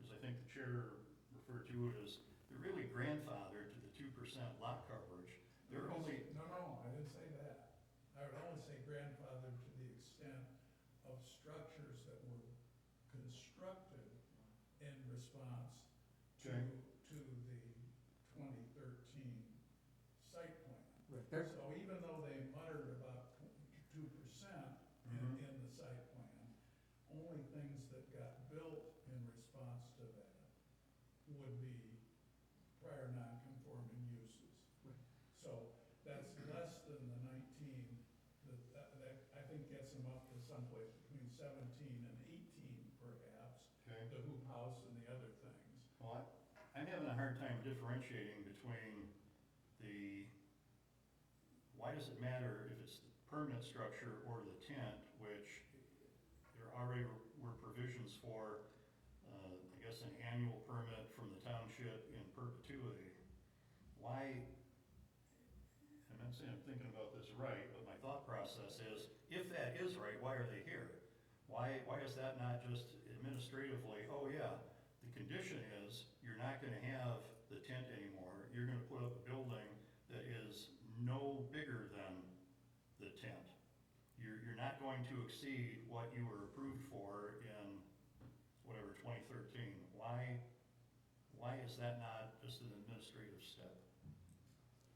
as I think the chair referred to it as, they're really grandfathered to the 2% lot coverage. They're only, No, I didn't say that. I would only say grandfathered to the extent of structures that were constructed in response to Okay. the 2013 site plan. Right. There- So even though they muttered about 2% in the site plan, only things that got built in response to that would be prior non-conforming uses. Right. So that's less than the 19, that I think gets them up to someplace between 17 and 18 perhaps, okay. the hoop house and the other things. Well, I'm having a hard time differentiating between why does it matter if it's the permanent structure or the tent, which there already were provisions for, I guess, an annual permit from the township in perpetuity. Why, I'm not saying I'm thinking about this right, but my thought process is, if that is right, why are they here? Why is that not just administratively, oh yeah, the condition is you're not gonna have the tent anymore, you're gonna put up a building that is no bigger than the tent. You're not going to exceed what you were approved for in whatever, 2013. Why is that not just an administrative step?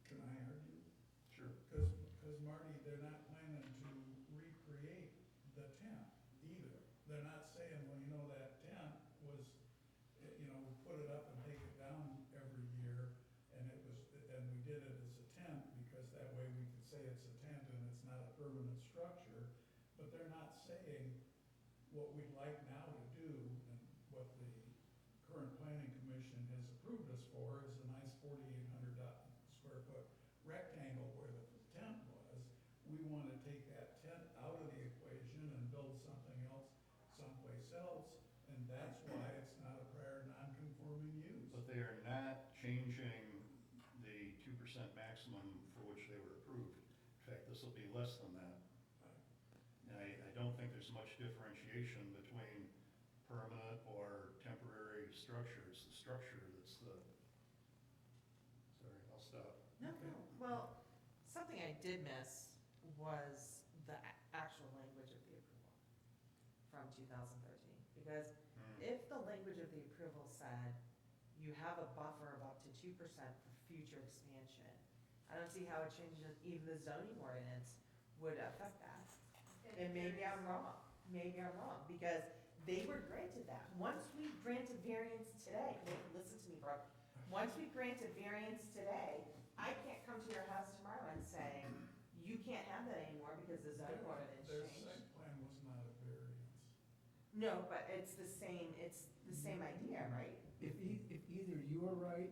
Can I argue? Sure. Because Marty, they're not planning to recreate the tent either. They're not saying, well, you know, that tent was, you know, we put it up and take it down every year, and we did it as a tent, because that way we could say it's a tent and it's not a permanent structure. But they're not saying what we'd like now to do, and what the current planning commission has approved us for, is a nice 4,800 square foot rectangle where the tent was. We want to take that tent out of the equation and build something else someplace else, and that's why it's not a prior non-conforming use. But they are not changing the 2% maximum for which they were approved. In fact, this will be less than that. And I don't think there's much differentiation between permanent or temporary structures. The structure that's sorry, I'll stop. No, no, well, something I did miss was the actual language of the approval from 2013. Because if the language of the approval said you have a buffer of up to 2% for future expansion, I don't see how it changes, even the zoning ordinance would affect that. And maybe I'm wrong, because they were granted that. Once we granted variance today, listen to me, Brooke, once we granted variance today, I can't come to your house tomorrow and say, you can't have that anymore because the zoning ordinance Their changed. site plan was not a variance. No, but it's the same idea, right? If either you are right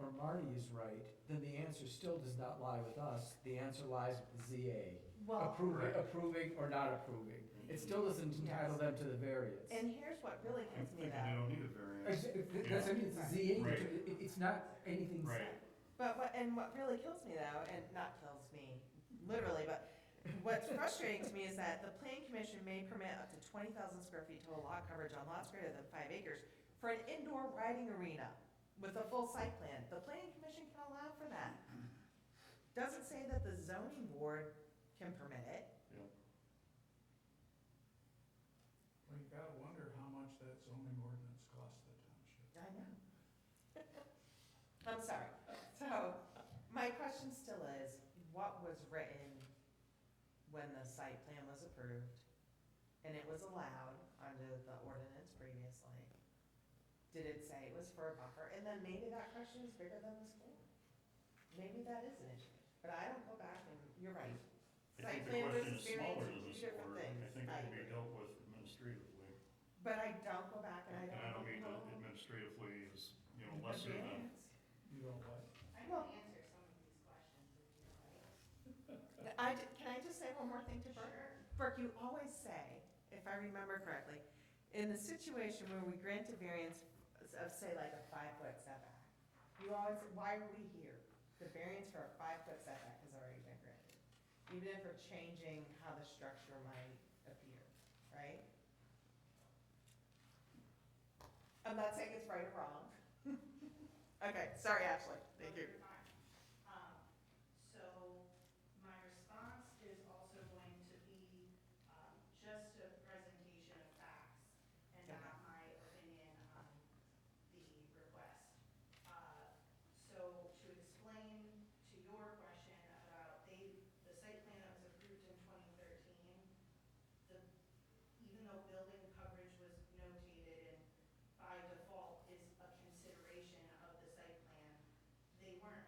or Marty is right, then the answer still does not lie with us. The answer lies with the ZA. Well, Approving or not approving. It still doesn't entitle them to the variance. and here's what really I'm gets me thinking they though. don't need a variance. That's, I mean, it's a ZA, Right. it's not anything Right. set. But what really kills me though, and not kills me literally, but what's frustrating to me is that the planning commission may permit up to 20,000 square feet total lot coverage on lots greater than 5 acres for an indoor riding arena with a full site plan. The planning commission can allow for that. Doesn't say that the zoning board can permit it. Well, you gotta wonder how much that zoning ordinance cost the township. I know. I'm sorry. So, my question still is, what was written when the site plan was approved and it was allowed under the ordinance previously? Did it say it was for a buffer? And then maybe that question is bigger than the school. Maybe that is an issue, but I don't go back and, you're right. I Site think the plan question versus is smaller variance are than two this different board. things. I think it I can be agree. dealt with administratively. But I don't go back and I And I don't mean don't. administratively as, you know, lesser than. Variance. You know what? I can answer some of these questions if you like. Can I just say one more thing to Burke? Sure. Burke, you always say, if I remember correctly, in the situation where we grant a variance of, say, like a 5-foot setback, you always, why are we here? The variance for a 5-foot setback has already been granted, even if we're changing how the structure might appear, right? I'm not saying it's right or wrong. Okay, sorry, Ashley, thank you. You're fine. So my response is also going to be just a presentation of facts and not my opinion on the request. So to explain to your question about the site plan that was approved in 2013, even though building coverage was notated and by default is a consideration of the site plan, they weren't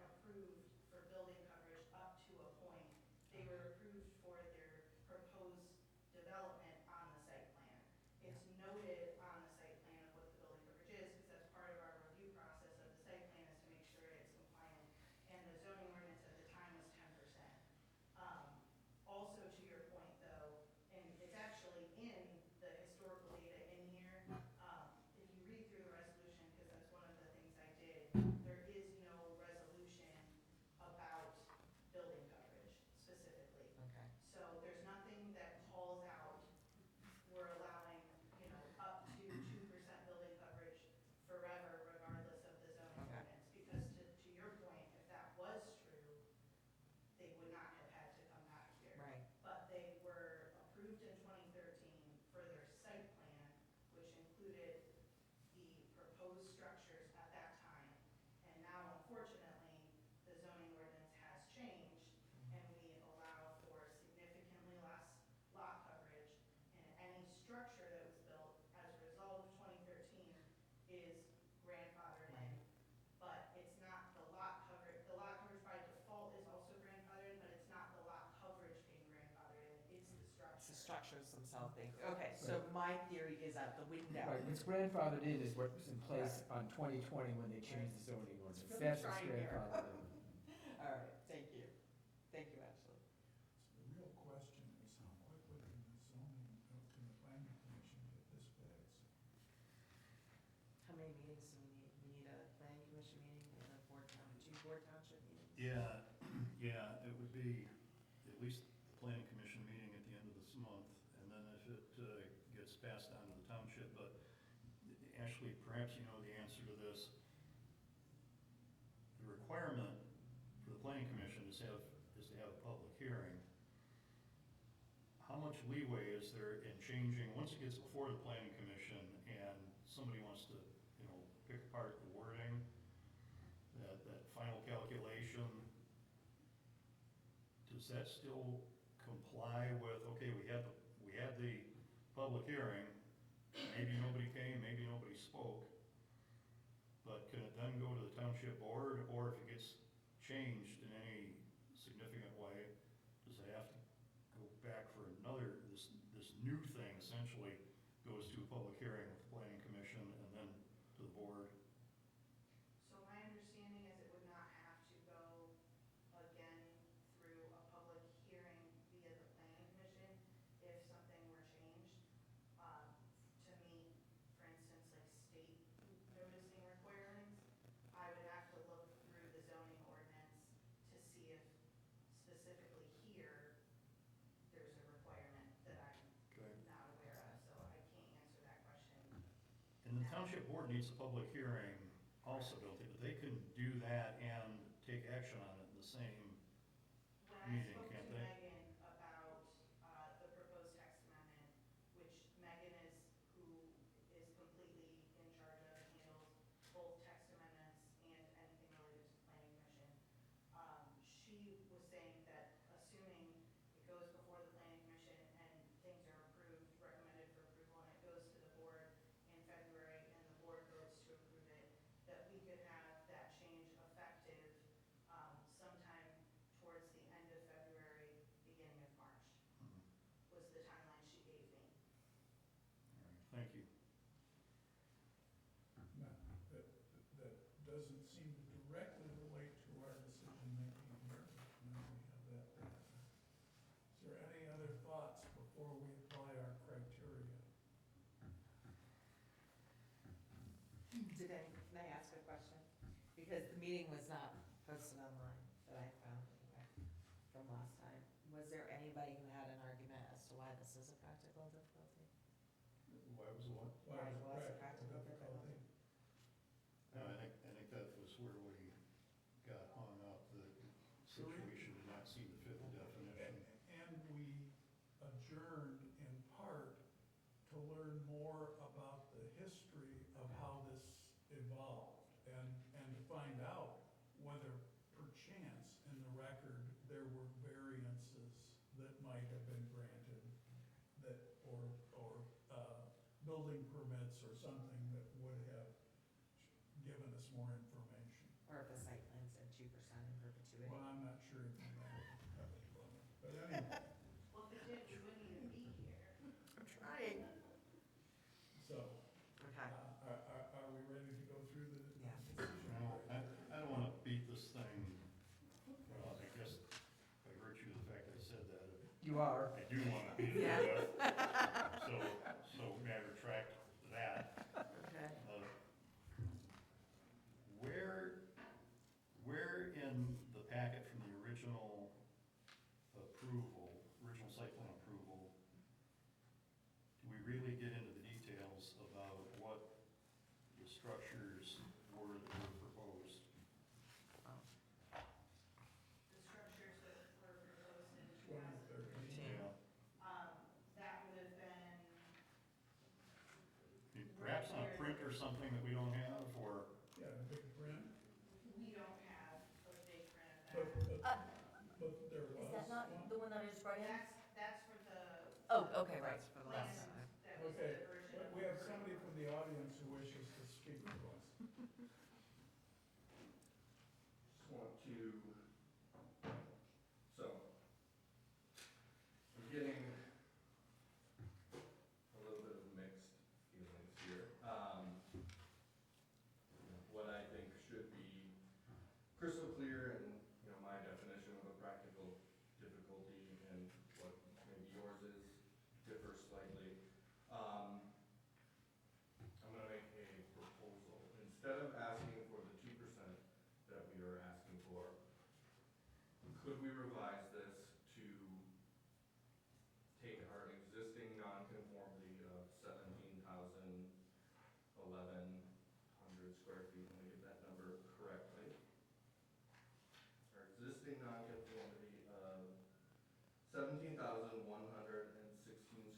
structures themselves, okay, so my theory is out the window. Right, what's grandfathered in is what was in place on 2020 when they changed the zoning ordinance. really That's what's trying here. grandfathered in. All right, thank you. Thank you, Ashley. So the real question is how quickly can the zoning, can the planning commission get this fixed? How many meetings do we need? We need a planning commission meeting and a two board township meetings? Yeah, yeah, it would be at least the planning commission meeting at the end of this month, and then if it gets passed on to the township, but Ashley, perhaps you know the answer to this. The requirement for the planning commission is to have a public hearing. How much leeway is there in changing, once it gets before the planning commission and somebody wants to, pick apart the wording, that final calculation, does that still comply with, okay, we had the public hearing, maybe nobody came, maybe nobody spoke, but can it then go to the township board, or if it gets changed in any significant way, does it have to go back for another, this new thing essentially goes to a public hearing with the planning commission and then to the board? So my understanding is it would not have to go again through a public hearing via the planning commission if something were changed. To meet, for instance, like state noticing requirements, I would have to look through the zoning ordinance to see if specifically here, there's a requirement that I'm Okay. not aware of, so I can't answer that question. And the township board needs a public hearing also, don't they? But they can do that and take action on it in the same When I meeting, spoke to can't they? Megan about the proposed text amendment, which Megan is who is completely in charge of, handles both text amendments and anything related to planning commission. She was saying that assuming it goes before the planning commission and things are approved, recommended for approval, and it goes to the board in February and the board votes to approve it, that we could have that change effective sometime towards the end of February, beginning of March, Mhm. was the timeline she gave me. All right, thank you. No, that doesn't seem to directly relate to our decision-making here, but now we have that done. Is there any other thoughts before we apply our criteria? Can I ask a question? Because the meeting was not posted online that I found anyway from last time. Was there anybody who had an argument as to why this is a practical difficulty? Why was what? Why is was it practical practical difficulty? No, I think that was where we got hung up, the situation did not see the fifth definition. And we adjourned in part to learn more about the history of how this evolved and to find out whether perchance in the record there were variances that might have been granted that, or building permits or something that would have given us more information. Or if the site plan said 2% in perpetuity? Well, I'm not sure if that would have a problem, but anyway. Well, if it did, we wouldn't even be here. I'm trying. So, Okay. are we ready to go through the Yeah. decision? Well, I don't wanna beat this thing, well, I guess by virtue of the fact that I said that, You are. I do wanna beat it Yeah. to death. So may I retract that? Okay. Where in the packet from the original approval, original site plan approval, do we really get into the details about what the structures were that were proposed? The structures that were proposed in 2013. Yeah, that would have been, perhaps on a print or something that we don't have, or, Yeah, a big print, we don't have a big print of but, that. but there was Is that not one. the one that I just brought in? That's for the. Oh, okay, right. That's for the last plans. time. That was Okay, the version. but we have somebody from the audience who wishes to speak to us. Just want to, so, I'm getting could we revise this to take our existing nonconformity of 1100 square feet, let me get that number correctly. Our existing nonconformity of 17,116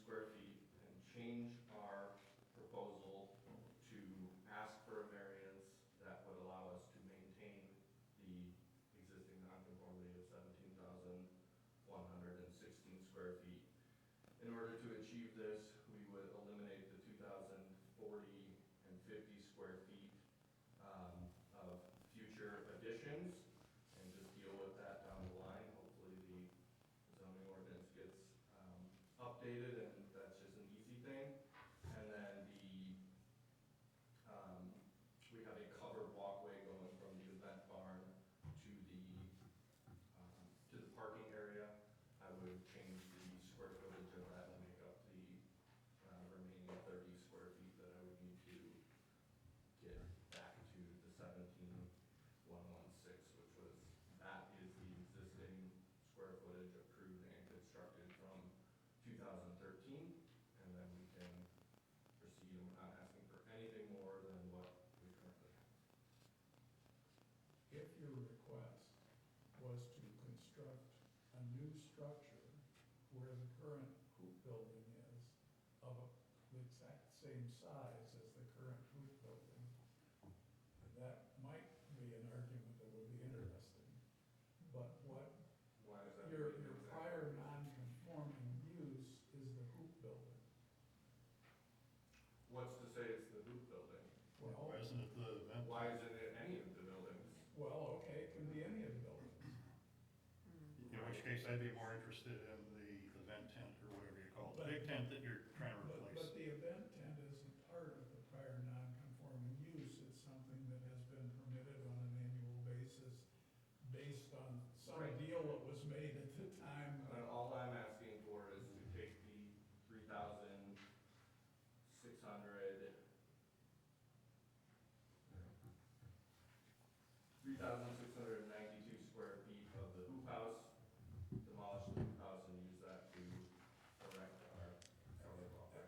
square feet, and change our proposal to ask for a variance that would allow us to maintain the existing nonconformity of 17,116 square feet. In order to achieve this, we would eliminate the 2,040 and 50 square feet of future additions, and just deal with that down the line. Hopefully the zoning ordinance gets updated, and that's just an easy thing. And then we have a covered walkway going from the event barn to the parking area. I would change the square footage of that to make up the remaining 30 square feet that I would need to get back to the 17,116, which was, that is the existing square footage approved and constructed from 2013, and then we can proceed, and we're not asking for anything more than what we currently have. If your request was to construct a new structure where the current hoop building is of the exact same size as the current hoop building, that might be an argument that would be interesting. But what Why is that? your prior non-conforming use is the hoop building. What's to say it's the hoop building? Well, Why isn't it the event? Why isn't it any of the buildings? well, okay, it can be any of the buildings. In which case, I'd be more interested in the event tent or whatever you call it, the big tent that you're trying to But replace. the event tent isn't part of the prior non-conforming use. It's something that has been permitted on an annual basis based on some Right. deal that was made at the time. And all I'm asking for is to take the 3,692 square feet of the hoop house, demolish the hoop house and use that to erect our covered walkway.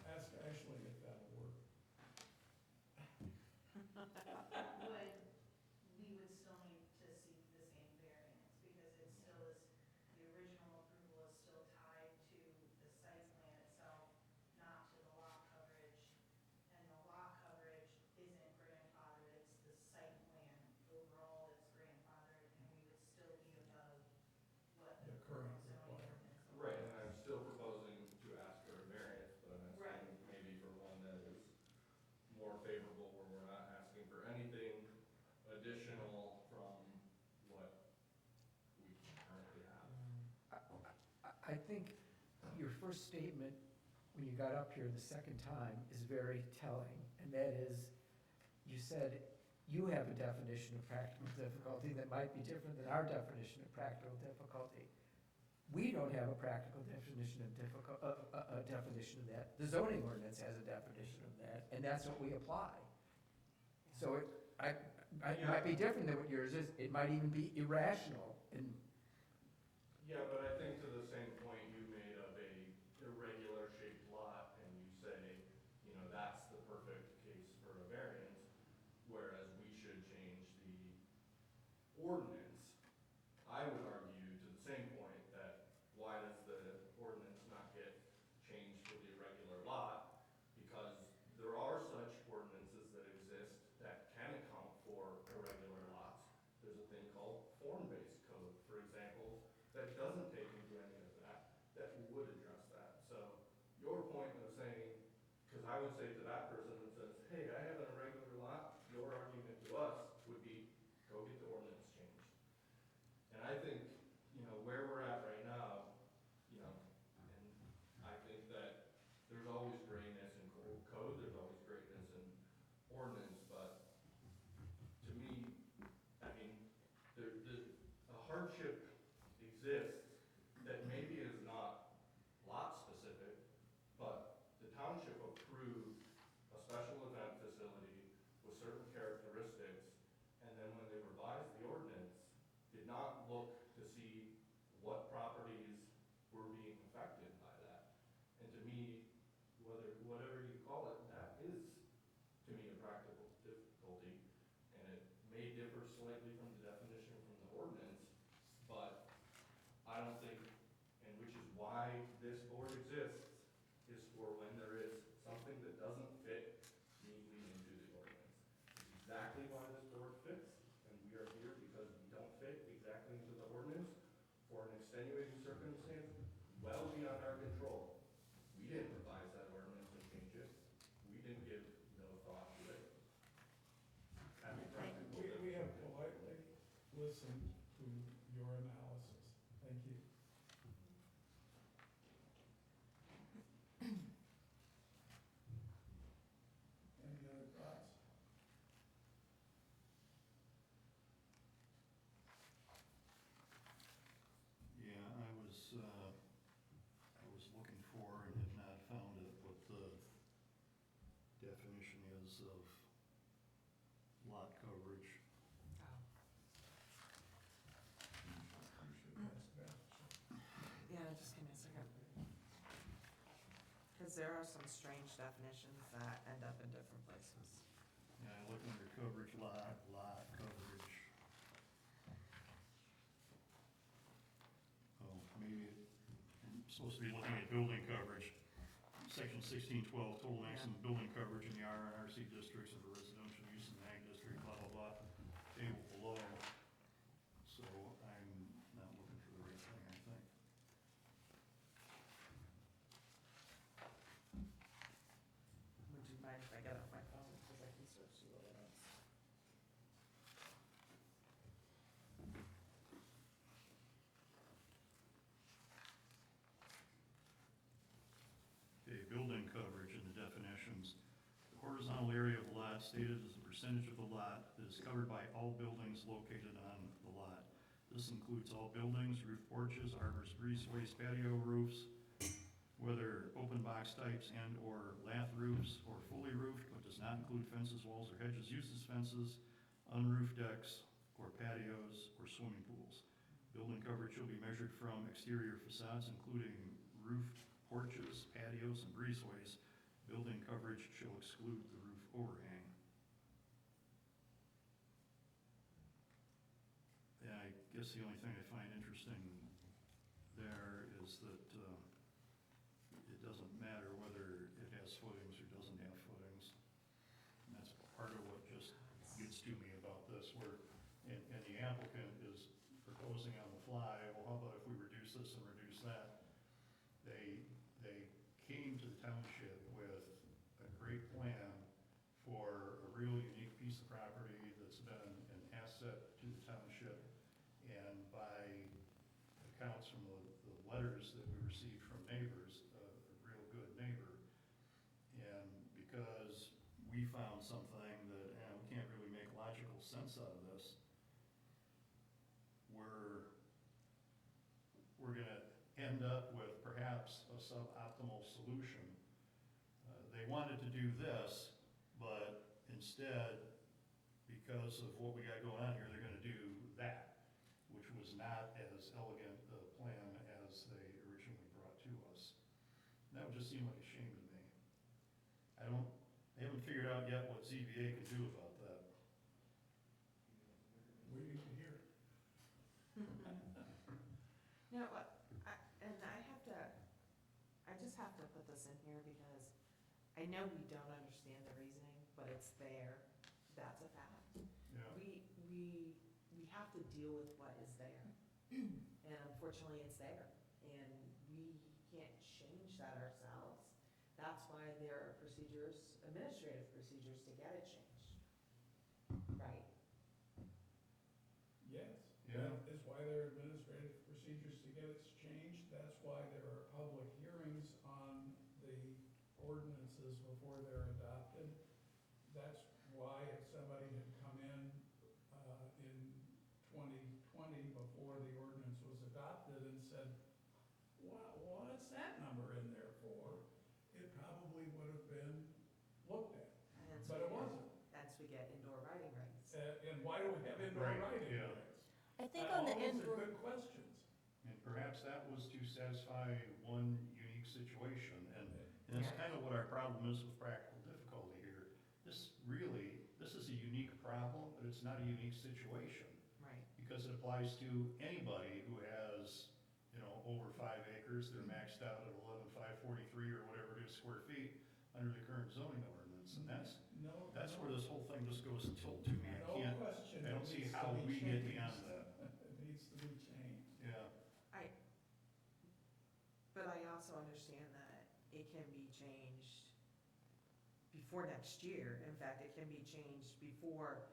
Ask Ashley if that'll work. We would still need to seek the same variance, because it still is, the original approval is still tied to the site plan itself, not to the lot coverage. And the lot coverage isn't grandfathered, it's the site plan overall that's grandfathered, and we would still be above what The the current zoning requirement. ordinance. Right, and I'm still proposing to ask for a variance, but I'm Right. asking maybe for one that is more favorable, where we're not asking for anything additional from what we currently have. I think your first statement, when you got up here the second time, is very telling, and that is, you said you have a definition of practical difficulty that might be different than our definition of practical difficulty. We don't have a practical definition of a definition of that. The zoning ordinance has a definition of that, and that's what we apply. So it might be different than what yours is. It might even be irrational, and Yeah, but I think to the same point you made of a irregular shaped lot, and you say, you know, that's the perfect case for a variance, whereas we should change the ordinance. I would argue to the same point that why does the ordinance not get changed for the irregular lot? Because there are such ordinances that exist that can account for irregular lots. There's a thing called form-based code, for example, that doesn't take into any of that, that would address that. So your point of saying, because I would say to that person that says, hey, I have an irregular lot, your argument to us would be, go get the ordinance changed. And I think, you know, where we're at right now, you know, and I think that there's always grayness in code, there's always grayness in ordinance, but to me, I mean, a hardship exists that maybe is not lot specific, but the township approved a special event facility with certain characteristics, and then when they revised the ordinance, did not look to see because of lot coverage. Oh. You should ask Beth. Yeah, just give me a second. Because there are some strange definitions that end up in different places. Yeah, I look under coverage, lot coverage. Oh, maybe I'm supposed to be looking at building coverage. Section 1612, total maximum building coverage in the R and RC districts of the residential use in the ag district, blah, blah, blah. Table below. So I'm not looking for the right thing, I think. Would you mind if I get off my phone, because I can search the ordinance? Okay, building coverage and the definitions. The horizontal area of a lot stated as a percentage of the lot that is covered by all buildings located on the lot. This includes all buildings, roof porches, arbors, breezeways, patio roofs, whether open box types and/or lath roofs or fully roofed, but does not include fences, walls, or hedges used as fences, unroofed decks, or patios, or swimming pools. Building coverage shall be measured from exterior facades, including roof porches, patios, and breezeways. Building coverage shall exclude the roof overhang. Yeah, I guess the only thing I find interesting there is that it doesn't matter whether it has footings or doesn't have footings. And that's part of what just gets to me about this, where, and the applicant is proposing on the fly, well, how about if we reduce this and reduce that? They came to the township with a great plan for a real unique piece of property that's been an asset to the township. And by accounts from the letters that we received from neighbors, a real good neighbor. And because we found something that, we can't really make logical sense out of this, we're gonna end up with perhaps a suboptimal solution. They wanted to do this, but instead, because of what we got going on here, they're gonna do that, which was not as elegant a plan as they originally brought to us. And that would just seem like a shame to me. They haven't figured out yet what ZBA can do about that. Waiting to hear. No, I just have to put this in here because I know we don't understand the reasoning, but it's there. That's a fact. Yeah. We have to deal with what is there. And unfortunately, it's there. And we can't change that ourselves. That's why there are procedures, administrative procedures to get it changed. Right? Yes. Yeah. That is why there are administrative procedures to get it changed. That's why there are public hearings on the ordinances before they're adopted. That's why if somebody had come in 2020 before the ordinance was adopted and said, what's that number in there for? It probably would have been looked at, And but it wasn't. That's we get indoor riding rights. And why do we have indoor Right, riding yeah. rights? I think on the All these indoor, are good questions. And perhaps that was to satisfy one unique situation, and that's kind of what our problem is with practical difficulty here. This is a unique problem, but it's not a unique situation, Right. because it applies to anybody who has, over 5 acres, they're maxed out at 11,543 or whatever it is square feet under the current zoning ordinance, and that's where this whole thing just goes tilt to me. No question. I don't see how we get beyond that. It needs to be changed. Yeah, But I also understand that it can be changed before next year. In fact, it can be changed before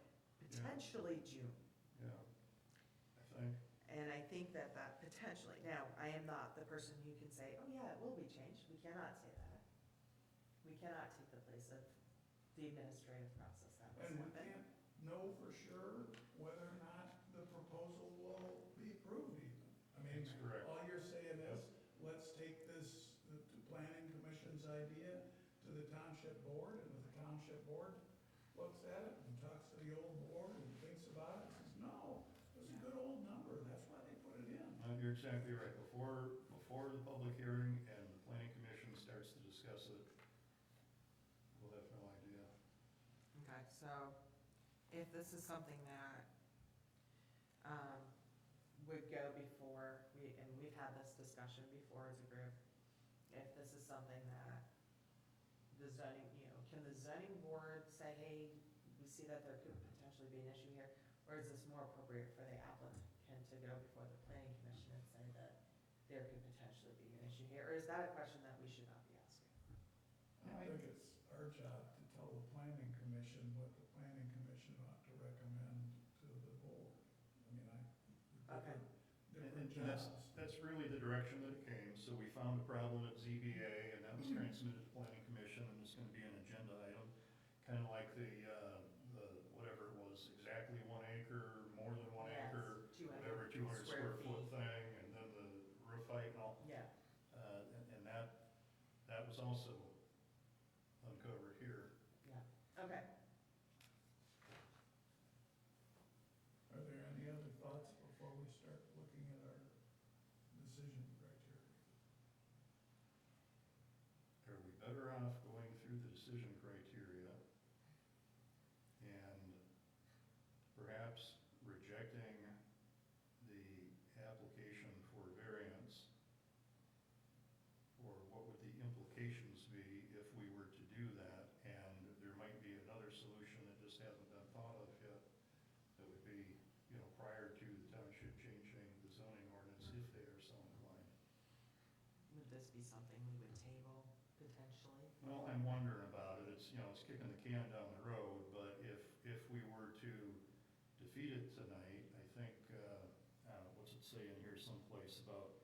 potentially June. yeah, I think. And I think that potentially, now, I am not the person who can say, oh yeah, it will be changed. We cannot say that. We cannot take the place of the administrative process that was And we happening. can't know for sure whether or not the proposal will be approved even. I mean, That's correct. all you're saying is, let's take this, the planning commission's idea to the township board, and if the township board looks at it and talks to the old board and thinks about it, and says, no, it's a good old number, that's why they put it in. You're exactly right. Before the public hearing and the planning commission starts to discuss it, we'll have no idea. Okay, so if this is something that, would go before, and we've had this discussion before as a group, if this is something that the zoning, can the zoning board say, hey, we see that there could potentially be an issue here? Or is this more appropriate for the applicant to go before the planning commission and say that there could potentially be an issue here? Or is that a question that we should not be asking? I think it's our job to tell the planning commission what the planning commission ought to recommend to the board. I mean, Okay. different And jobs. that's really the direction that it came. So we found a problem at ZBA, and that was transmitted to planning commission, and it's gonna be an agenda item. Kind of like the, whatever it was, exactly 1 acre, more than 1 Yes, acre, 200 whatever, 200 square foot feet. thing, and then the roof height and all. Yeah, And that was also uncovered here. okay. Are there any other thoughts before we start looking at our decision criteria? Are we better off going through the decision criteria and perhaps rejecting the application for variance? Or what would the implications be if we were to do that? And there might be another solution that just hasn't been thought of yet. That would be, prior to the township changing the zoning ordinance if they are so inclined. Would this be something we would table potentially? Well, I'm wondering about it. It's kicking the can down the road, but if we were to defeat it tonight, I think, what's it say in here someplace about,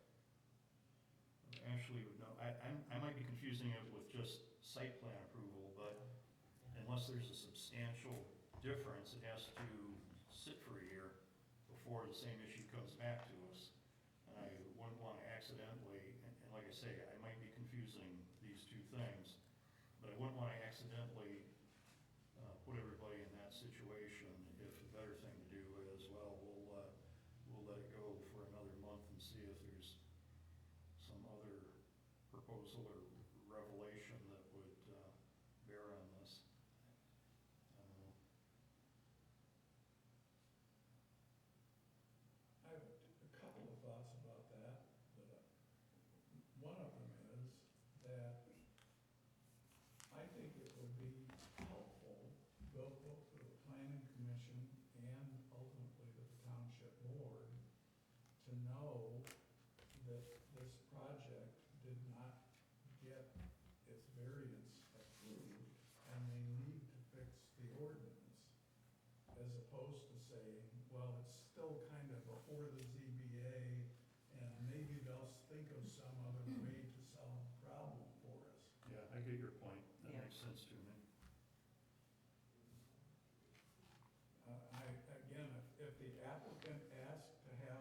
Ashley would know, I might be confusing it with just site plan approval, but unless there's a substantial difference, it has to sit for a year before the same issue comes back to us. And I wouldn't want to accidentally, and like I say, I might be confusing these two things, but I wouldn't want to accidentally put everybody in that situation if the better thing to do is, well, we'll let it go for another month and see if there's some other proposal or revelation that would bear on this. I don't know. I have a couple of thoughts about that. One of them is that I think it would be helpful, both to the planning commission and ultimately to the township board, to know that this project did not get its variance approved and they need to fix the ordinance, as opposed to saying, well, it's still kind of before the ZBA and maybe they'll think of some other way to solve the problem for us. Yeah, I get your point. That Yeah. makes sense to me. Again, if the applicant asked to have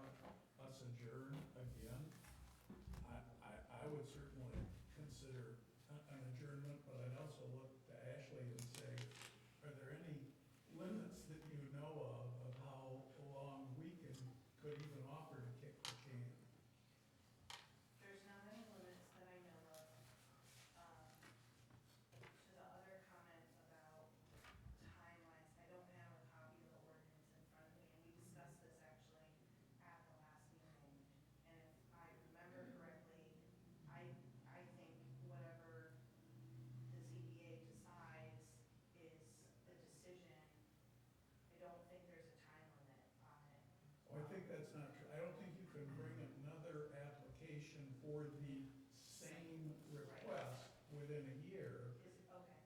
us adjourn again, I would certainly consider an adjournment, but I'd also look to Ashley and say, are there any limits that you know of how long we could even offer to kick the can? There's not any limits that I know of. To the other comment about timelines, I don't have a copy of the ordinance in front of me, and we discussed this actually at the last meeting. And if I remember correctly, I think whatever the ZBA decides is the decision. I don't think there's a time limit on it. Oh, I think that's not true. I don't think you can bring another application for the same request within a year. Okay.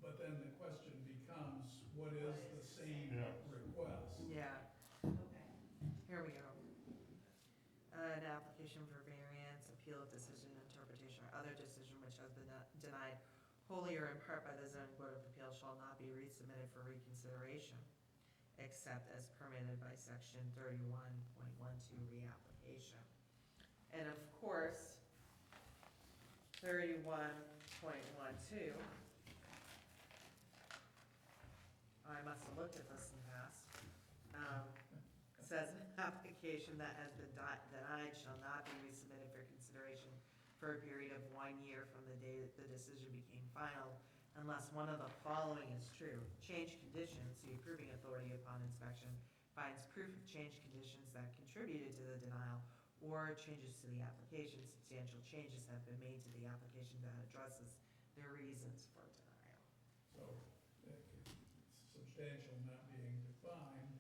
But then the question becomes, what is the same Yeah. request? Yeah, Okay. here we go. An application for variance, appeal of decision, interpretation, or other decision which has been denied wholly or in part by the zoning board of appeals shall not be resubmitted for reconsideration, except as permitted by section 31.12 reapplication. And of course, 31.12 I must have looked at this in the past. It says an application that has been denied shall not be resubmitted for consideration for a period of 1 year from the day that the decision became final, unless one of the following is true. Change conditions, the approving authority upon inspection finds proof of change conditions that contributed to the denial or changes to the application. Substantial changes have been made to the application that addresses the reasons for denial. So, substantial not being defined,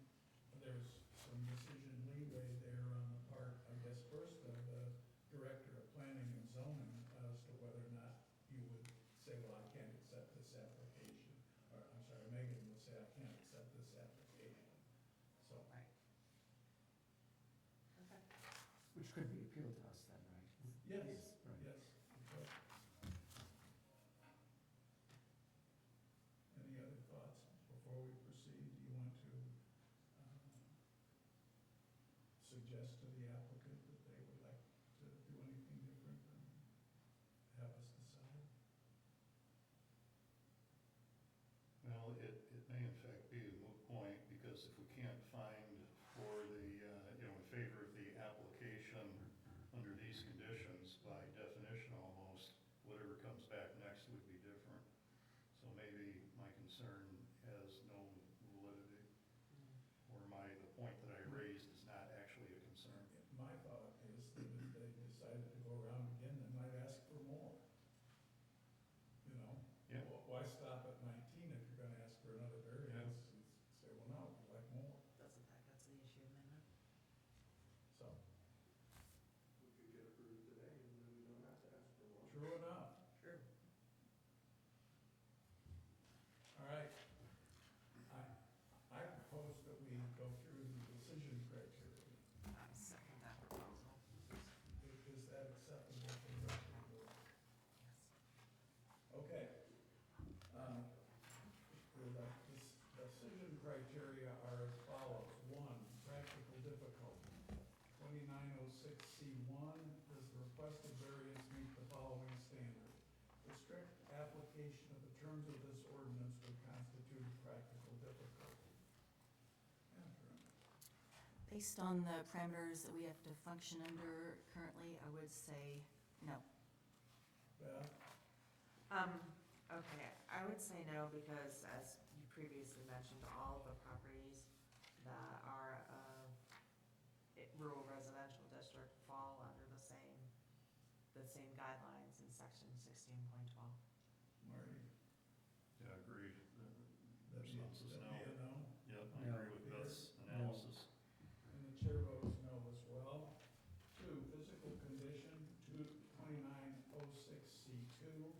there's some decision leeway there on the part, I guess, first of the director of planning and zoning as to whether or not you would say, well, I can't accept this application. Or, I'm sorry, Megan would say, I can't accept this application. So, Right. Okay. Which could be appealed to us then, right? yes, Right. yes. Okay. Any other thoughts before we proceed? Do you want to suggest to the applicant that they would like to do anything different than have us decide? Well, it may in fact be a moot point, because if we can't find for the, in favor of the application under these conditions, by definition almost, whatever comes back next would be different. So maybe my concern has no validity, or the point that I raised is not actually a concern. My thought is that if they decided to go around again, they might ask for more. You know? Yeah. Why stop at 19 if you're gonna ask for another variance? And say, well, no, we'd like more. Doesn't that get to the issue amendment? So, We could get approved today and then we don't have to ask for more. true enough. True. All right. I propose that we go through the decision criteria. I second that proposal. Is that acceptable to the rest of the board? Yes. Okay. The decision criteria are as follows. 1, practical difficulty. 2906C1, does the requested variance meet the following standard? The strict application of the terms of this ordinance would constitute practical difficulty. Catherine? Based on the parameters that we have to function under currently, I would say no. Beth? Okay, I would say no, because as you previously mentioned, all of the properties that are rural residential district fall under the same guidelines in section 16.12. Marty? Yeah, agreed. The response is no. That'd be a no? Yep, I No. agree with Beth's No. analysis. And the chair votes no as well. 2, physical condition, 2906C2.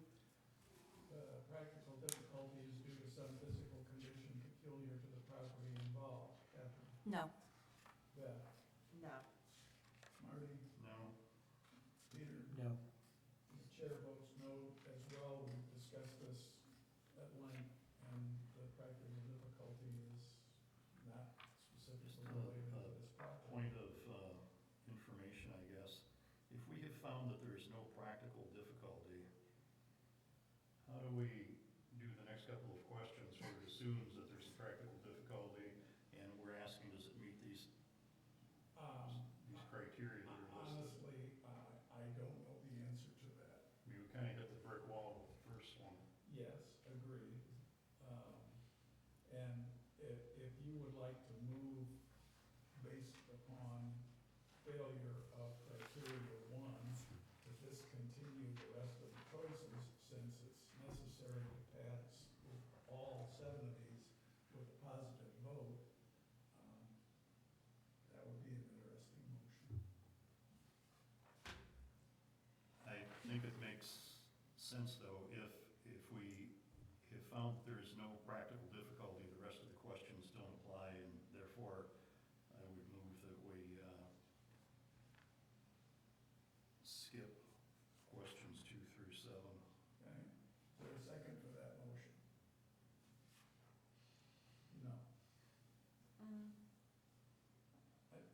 Practical difficulty is due to some physical condition peculiar to the property involved. Catherine? No. Beth? No. Marty? No. Peter? No. The chair votes no as well. We've discussed this at length, and the practical difficulty is not specifically related to this property. Point of information, I guess. If we have found that there is no practical difficulty, how do we do the next couple of questions where it assumes that there's a practical difficulty and we're asking, does it meet these criteria that are listed? Honestly, I don't know the answer to that. We kind of hit the brick wall with the first one. Yes, agreed. And if you would like to move based upon failure of criteria 1, to discontinue the rest of the choices, since it's necessary to pass all 7 of these with a positive vote, that would be an interesting motion. I think it makes sense, though, if we have found that there is no practical difficulty, the rest of the questions don't apply, and therefore, I would move that we skip questions 2 through 7. Okay? Is there a second for that motion? No.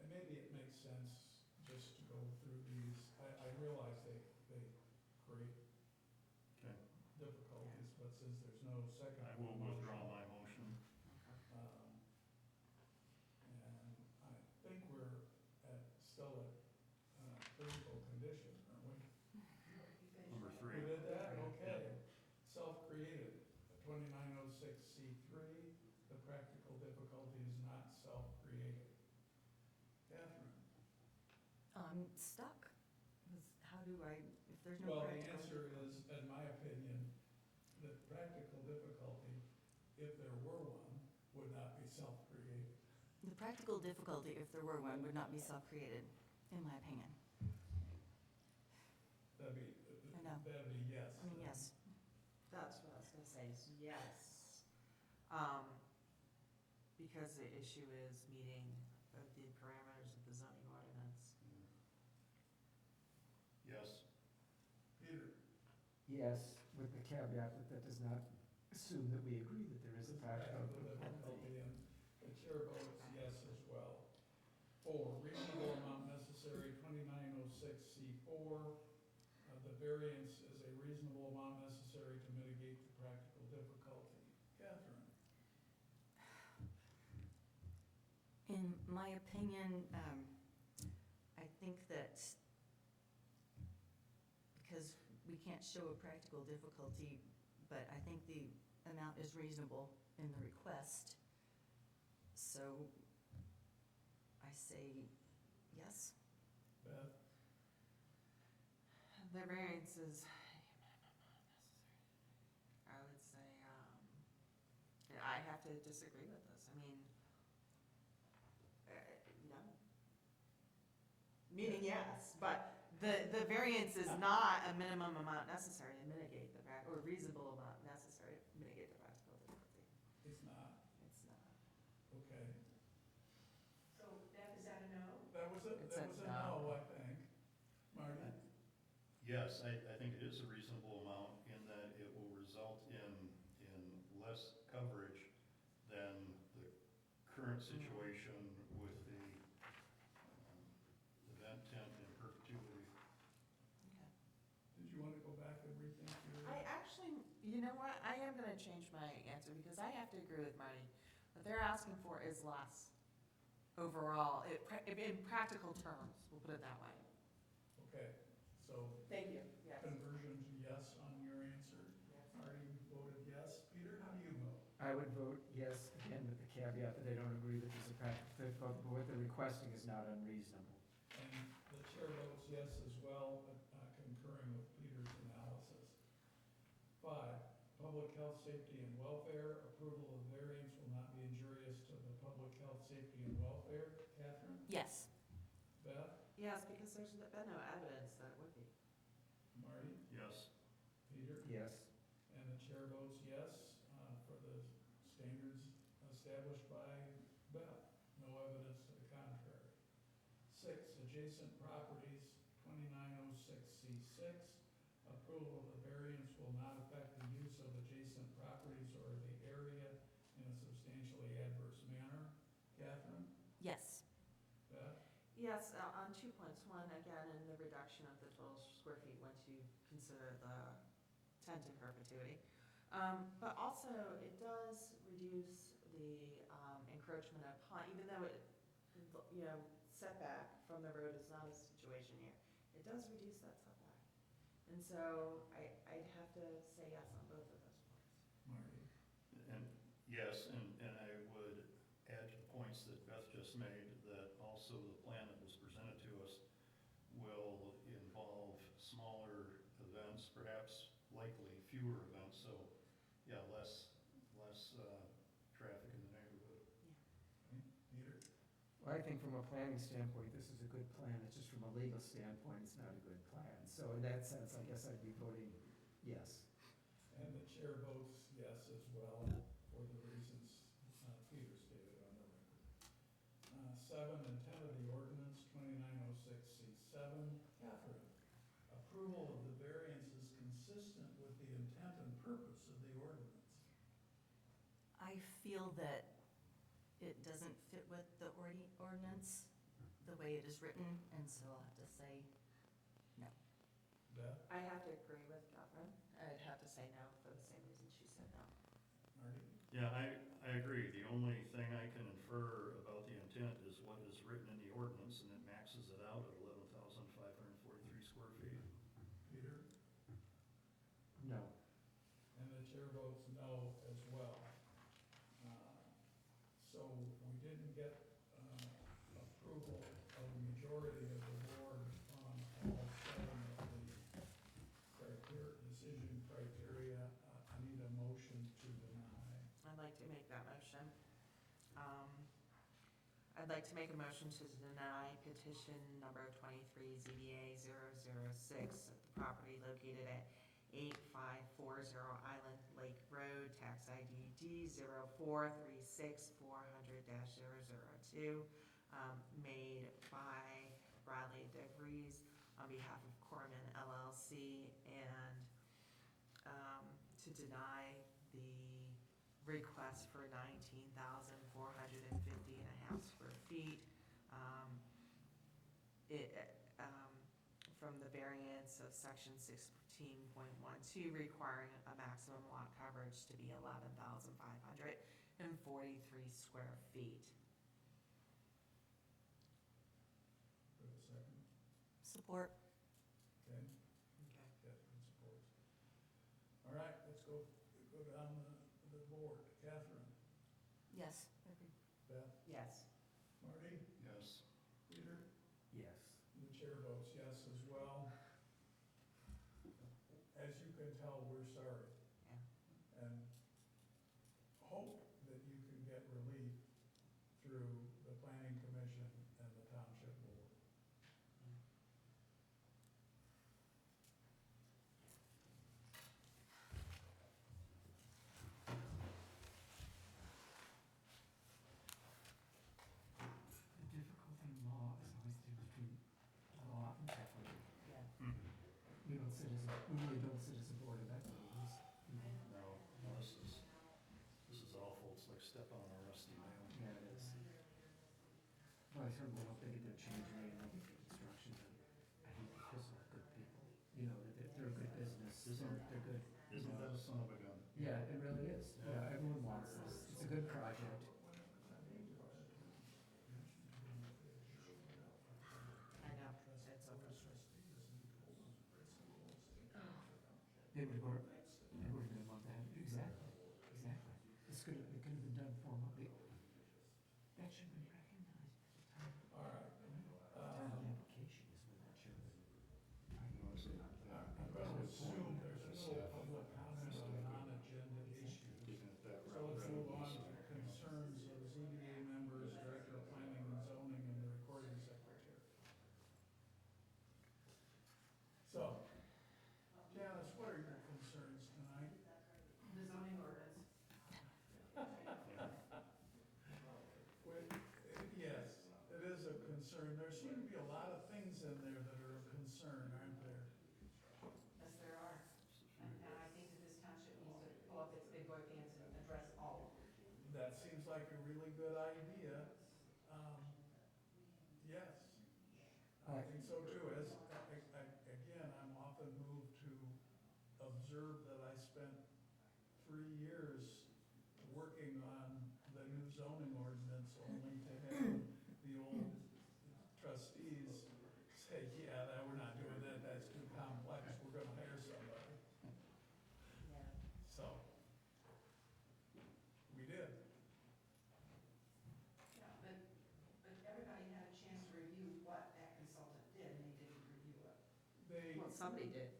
Maybe it makes sense just to go through these. I realize they create Okay. difficulties, but since there's no second. I will withdraw my motion. Okay. still a critical condition, aren't we? Number We three. did that, okay. Self-created, 2906C3, the practical difficulty is not self-created. Catherine? I'm stuck. How do I, if there's no Well, the practical. answer is, in my opinion, the practical difficulty, if there were one, would not be self-created. The practical difficulty, if there were one, would not be self-created, in my opinion. That'd be, I know. that'd be yes. I mean, yes. That's what I was gonna say, is yes. Because the issue is meeting of the parameters of the zoning ordinance. Yes. Peter? Yes, with the caveat that that does not assume that we agree that there is a practical difficulty. Difficulty, and the chair votes yes as well. 4, reasonable amount necessary, 2906C4. The variance is a reasonable amount necessary to mitigate the practical difficulty. Catherine? In my opinion, I think that because we can't show a practical difficulty, but I think the amount is reasonable in the request. So I say yes. Beth? The variance is, I would say, and I have to disagree with this, I mean, no. Meaning yes, but the variance is not a minimum amount necessary to mitigate the or reasonable amount necessary to mitigate the practical difficulty. It's not. It's not. Okay. So Beth, is that a no? That was a It's a no, no. I think. Marty? Yes, I think it is a reasonable amount in that it will result in less coverage than the current situation with the vent tent in perpetuity. Okay. Did you want to go back and rethink your? I actually, you know what, I am gonna change my answer because I have to agree with Marty. What they're asking for is less overall, in practical terms, we'll put it that way. Okay, so Thank you, yes. conversion to yes on your answer. Marty voted yes. Peter, how do you vote? I would vote yes, again, with the caveat that I don't agree that there's a practical difficulty, but what they're requesting is not unreasonable. And the chair votes yes as well, concurring with Peter's analysis. 5, public health, safety, and welfare. Approval of variance will not be injurious to the public health, safety, and welfare. Catherine? Yes. Beth? Yes, because there's been no evidence that it would be. Marty? Yes. Peter? Yes. And the chair votes yes for the standards established by Beth. No evidence to the contrary. 6, adjacent properties, 2906C6. Approval of the variance will not affect the use of adjacent properties or the area in a substantially adverse manner. Catherine? Yes. Beth? Yes, on 2 points. One, again, in the reduction of the total square feet once you consider the tent in perpetuity. But also, it does reduce the encroachment upon, even though it, setback from the road is not a situation here, it does reduce that setback. And so I'd have to say yes on both of those points. Marty? And yes, and I would add to the points that Beth just made, that also the plan that was presented to us will involve smaller events, perhaps likely fewer events, so yeah, less traffic in the neighborhood. Peter? Well, I think from a planning standpoint, this is a good plan, it's just from a legal standpoint, it's not a good plan. So in that sense, I guess I'd be voting yes. And the chair votes yes as well for the reasons Peter stated on the record. 7, intent of the ordinance, 2906C7. Catherine, approval of the variance is consistent with the intent and purpose of the ordinance. I feel that it doesn't fit with the ordinance, the way it is written, and so I'll have to say no. Beth? I have to agree with Catherine. I'd have to say no for the same reason she said no. Marty? Yeah, I agree. The only thing I can infer about the intent is what is written in the ordinance, and it maxes it out. chair votes no as well. So we didn't get approval of the majority of the board on all 7 of the decision criteria. I need a motion to deny. I'd like to make that motion. I'd like to make a motion to deny petition number 23 ZBA 006 at the property located at 8540 Island Lake Road, tax ID D0436-400-002, made by Bradley DeVries on behalf of Corman LLC, and to deny the request for 19,450 and a half square feet. From the variance of section 16.12 requiring a maximum lot coverage to be 11,543 square feet. Do I have a second? Support. Okay, Okay. Catherine supports. All right, let's go down the board. Catherine, Yes. Beth, Yes. Marty, Yes. Peter? Yes. And the chair votes yes as well. As you can tell, we're sorry. Yeah. And hope that you can get relief through the planning commission and the township board. The difficulty in law is always the between law and equity. Yeah. We really don't sit as a board of equities. No, this is awful. It's like stepping on a rusty nail. Yeah, it is. Well, I certainly hope they get their change made and they get the construction done. I hate to piss off good people, you know, that they're a good business, they're good. you Isn't know. that a son of a gun? Yeah, it really is. Yeah, everyone wants this. It's a good project. I know, it's over. They would have, been a month ahead. Exactly. It could have been done formally. That should have been recognized at the time. All right. Time of application is when that should have been. I'm going to assume there's no public comment on non-agenda issues. Keeping it that So let's move on route. to concerns of ZBA members, Director of Planning and Zoning, and the Recording Secretary. So, Janice, what are your concerns tonight? The zoning ordinance. Yes, it is a concern. There seem to be a lot of things in there that are of concern, aren't there? Yes, there are. And I think that this township needs to pull up its big boy pants and address all of them. That seems like a really good idea. Yes, I think so too. Again, I'm often moved to observe that I spent 3 years working on the new zoning ordinance only to have the old trustees say, yeah, we're not doing that, that's too complex, we're gonna hire somebody. Yeah. So, we did. Yeah, but everybody had a chance to review what that consultant did, and they didn't review it. Well, somebody did.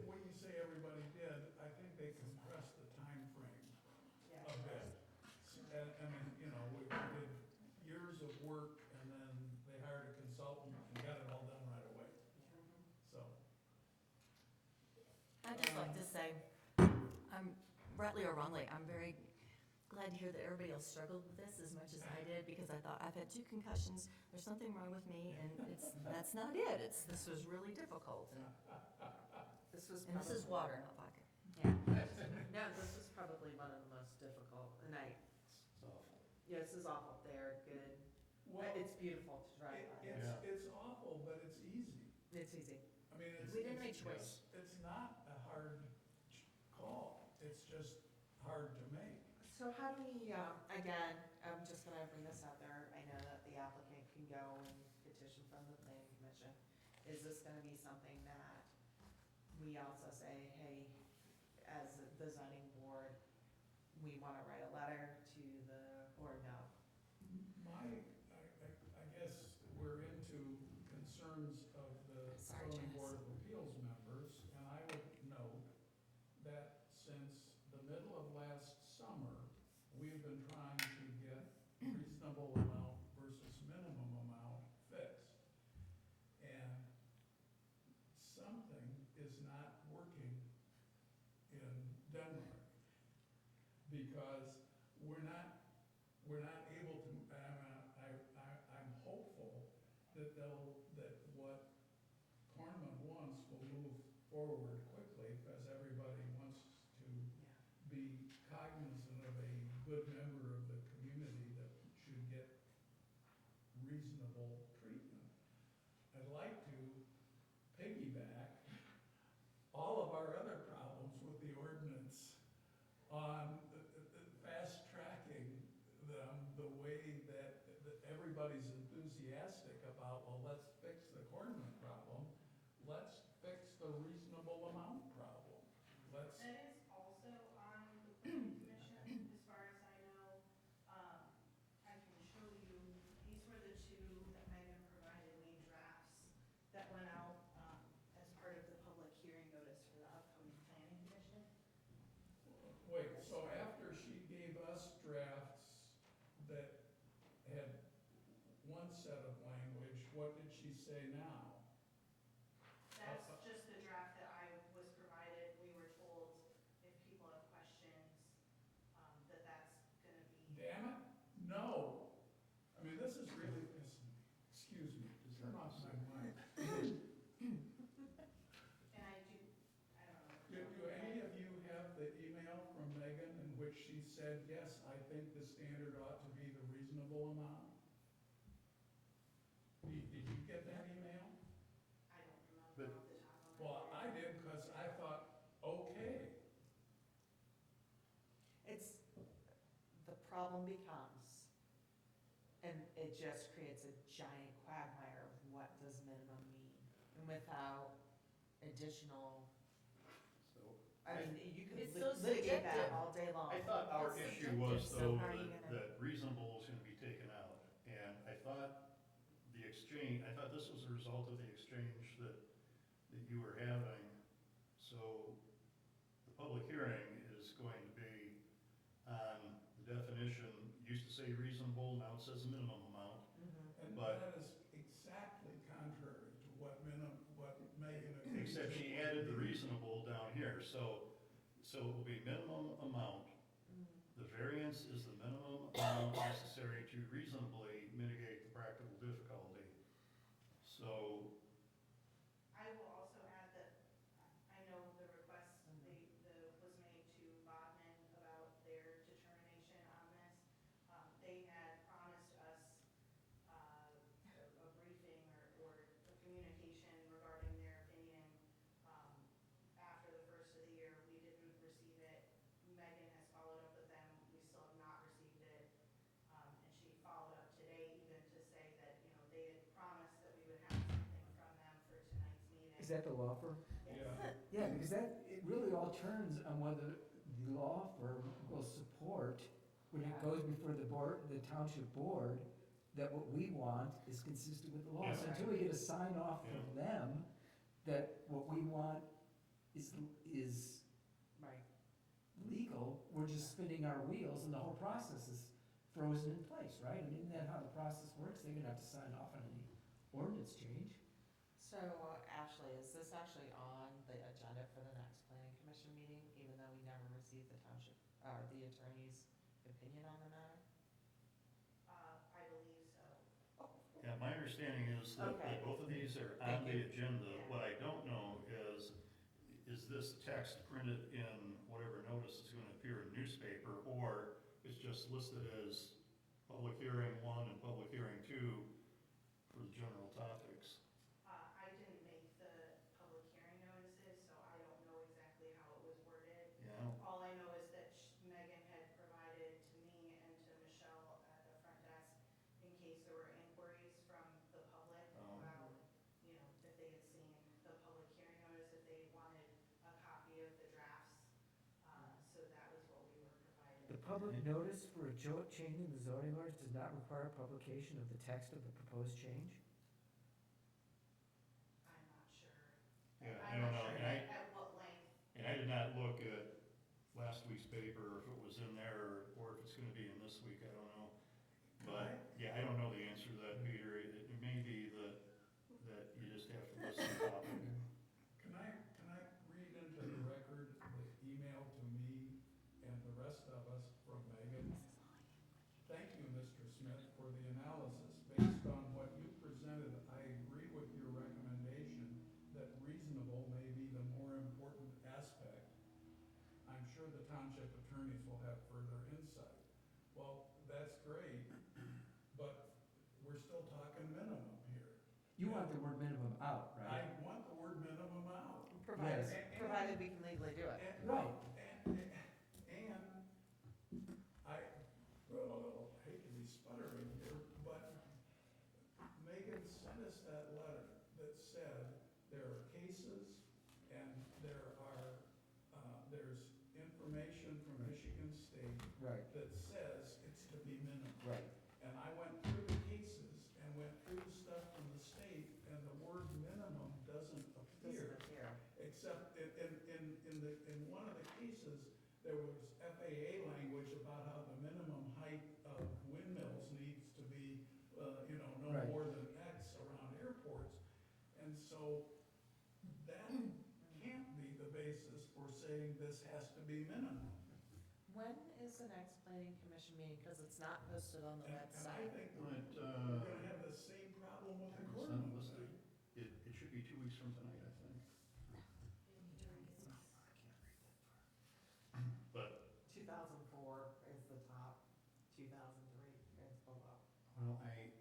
When you say everybody did, I think they compressed the time frame Yeah. a bit. And then, we did years of work, and then they hired a consultant and got it all done right away, so. I'd just like to say, rightly or wrongly, I'm very glad to hear that everybody else struggled with this as much as I did, because I thought, I've had 2 concussions, there's something wrong with me, and that's not it. This was really difficult. And this is water, not vodka. Yeah. No, this is probably one of the most difficult, and It's awful. yeah, this is awful. They're good. Well, It's beautiful to drive by. it's awful, but it's easy. It's easy. I mean, We didn't make choice. It's not a hard call, it's just hard to make. So how do we, again, I'm just gonna bring this out there. I know that the applicant can go and petition from the planning commission. Is this gonna be something that we also say, hey, we want to write a letter to the, or no? I guess we're into concerns of the Sorry, zoning Janice. board of appeals members, and I would note that since the middle of last summer, we've been trying to get reasonable amount versus minimum amount fixed. And something is not working in Denmark, because we're not able to, I'm hopeful that that what Cornman wants will move forward quickly, because everybody wants to be cognizant of a good member of the community that should get reasonable treatment. I'd like to piggyback all of our other problems with the ordinance on fast tracking them the way that everybody's enthusiastic about, well, let's fix the Cornman problem, let's fix the reasonable amount problem. Let's, That is also on the planning commission, as far as I know. I can show you, these were the two that Megan provided me drafts that went out, as part of the public hearing notice for the upcoming planning commission. wait, so after she gave us drafts that had one set of language, what did she say now? That's just the draft that I was provided. We were told if people have questions, that's gonna be. Damn it, no. I mean, this is really pissing me. Excuse me, turn off my mic. And I don't know. Do any of you have the email from Megan in which she said, yes, I think the standard ought to be the reasonable amount? Did you get that email? I don't remember But- off the top of my head. Well, I did, because I thought, okay. It's, the problem becomes, and it just creates a giant quagmire of what does minimum mean? And without additional, So, I mean, you could It's so litigate that subjective. all day long. I thought our It's issue was subjective, so though how are you that, gonna- that reasonable was gonna be taken out. And I thought the exchange, I thought this was a result of the exchange that you were having. So the public hearing is going to be on the definition, used to say reasonable, now it says minimum amount. Mhm. And But- that is exactly contrary to what Megan. Except she added the reasonable down here, so it will be minimum amount. The variance is the minimum amount necessary to reasonably mitigate the practical difficulty. So, I will also add that I know the request, was made to Bodman about their determination on this. They had promised us, a briefing or a communication regarding their opinion, after the first of the year. We didn't receive it. Megan has followed up with them. We still have not received it. And she followed up today even to say that, they had promised that we would have something from them for tonight's meeting. Is that the law firm? Yeah. Yeah, because it really all turns on whether the law firm will support, when it goes before the board, the township board, that what we want is consistent with the law. So Yeah. until we get a sign off from them that what we want is Right. legal, we're just spinning our wheels and the whole process is frozen in place, right? I mean, isn't that how the process works? They're gonna have to sign off on any ordinance change. So Ashley, is this actually on the agenda for the next planning commission meeting, even though we never received the township, the attorney's opinion on the matter? I believe so. yeah, my understanding is that Okay. both of these are Thank on you. the agenda. What I don't know is this text printed in whatever notice is gonna appear in newspaper, or it's just listed as public hearing 1 and public hearing 2 for the general topics? I didn't make the public hearing notices, so I don't know exactly how it was worded. Yeah, All I know is that Megan had provided to me and to Michelle at the front desk in case there were inquiries from the public Oh. about, if they had seen the public hearing notice, if they wanted a copy of the drafts. So that was what we were provided. The public notice for a change in the zoning ordinance does not require publication of the text of the proposed change? I'm not sure. Yeah, I I'm don't not know, sure and at what length. and I did not look at last week's paper, if it was in there, or if it's gonna be in this week, I don't know. But, yeah, I don't know the answer to that, Peter. It may be that you just have to listen to the topic. Can I read into the record the email to me and the rest of us from Megan? Thank you, Mr. Smith, for the analysis. Based on what you presented, I agree with your recommendation that reasonable may be the more important aspect. I'm sure the township attorneys will have further insight. Well, that's great, but we're still talking minimum here. You want the word minimum out, I right? want the word minimum out. Provided, Yes. provided we can legally do it. And- Right. And I, well, I hate to be sputtering here, but Megan sent us that letter that said there are cases and there's information from Michigan State Right, that says it's to be minimum. right. And I went through the cases and went through the stuff from the state, and the word minimum doesn't appear. Doesn't appear. Except in one of the cases, there was FAA language about how the minimum height of windmills needs to be, no Right. more than X around airports. And so that can't be the basis for saying this has to be minimum. When is the next planning commission meeting? Because it's not posted on the And I website. think But, we're gonna have the same problem with the it's courtroom. not listed. It should be 2 weeks from tonight, I think. But, 2004 is the top, 2003 is below. well, I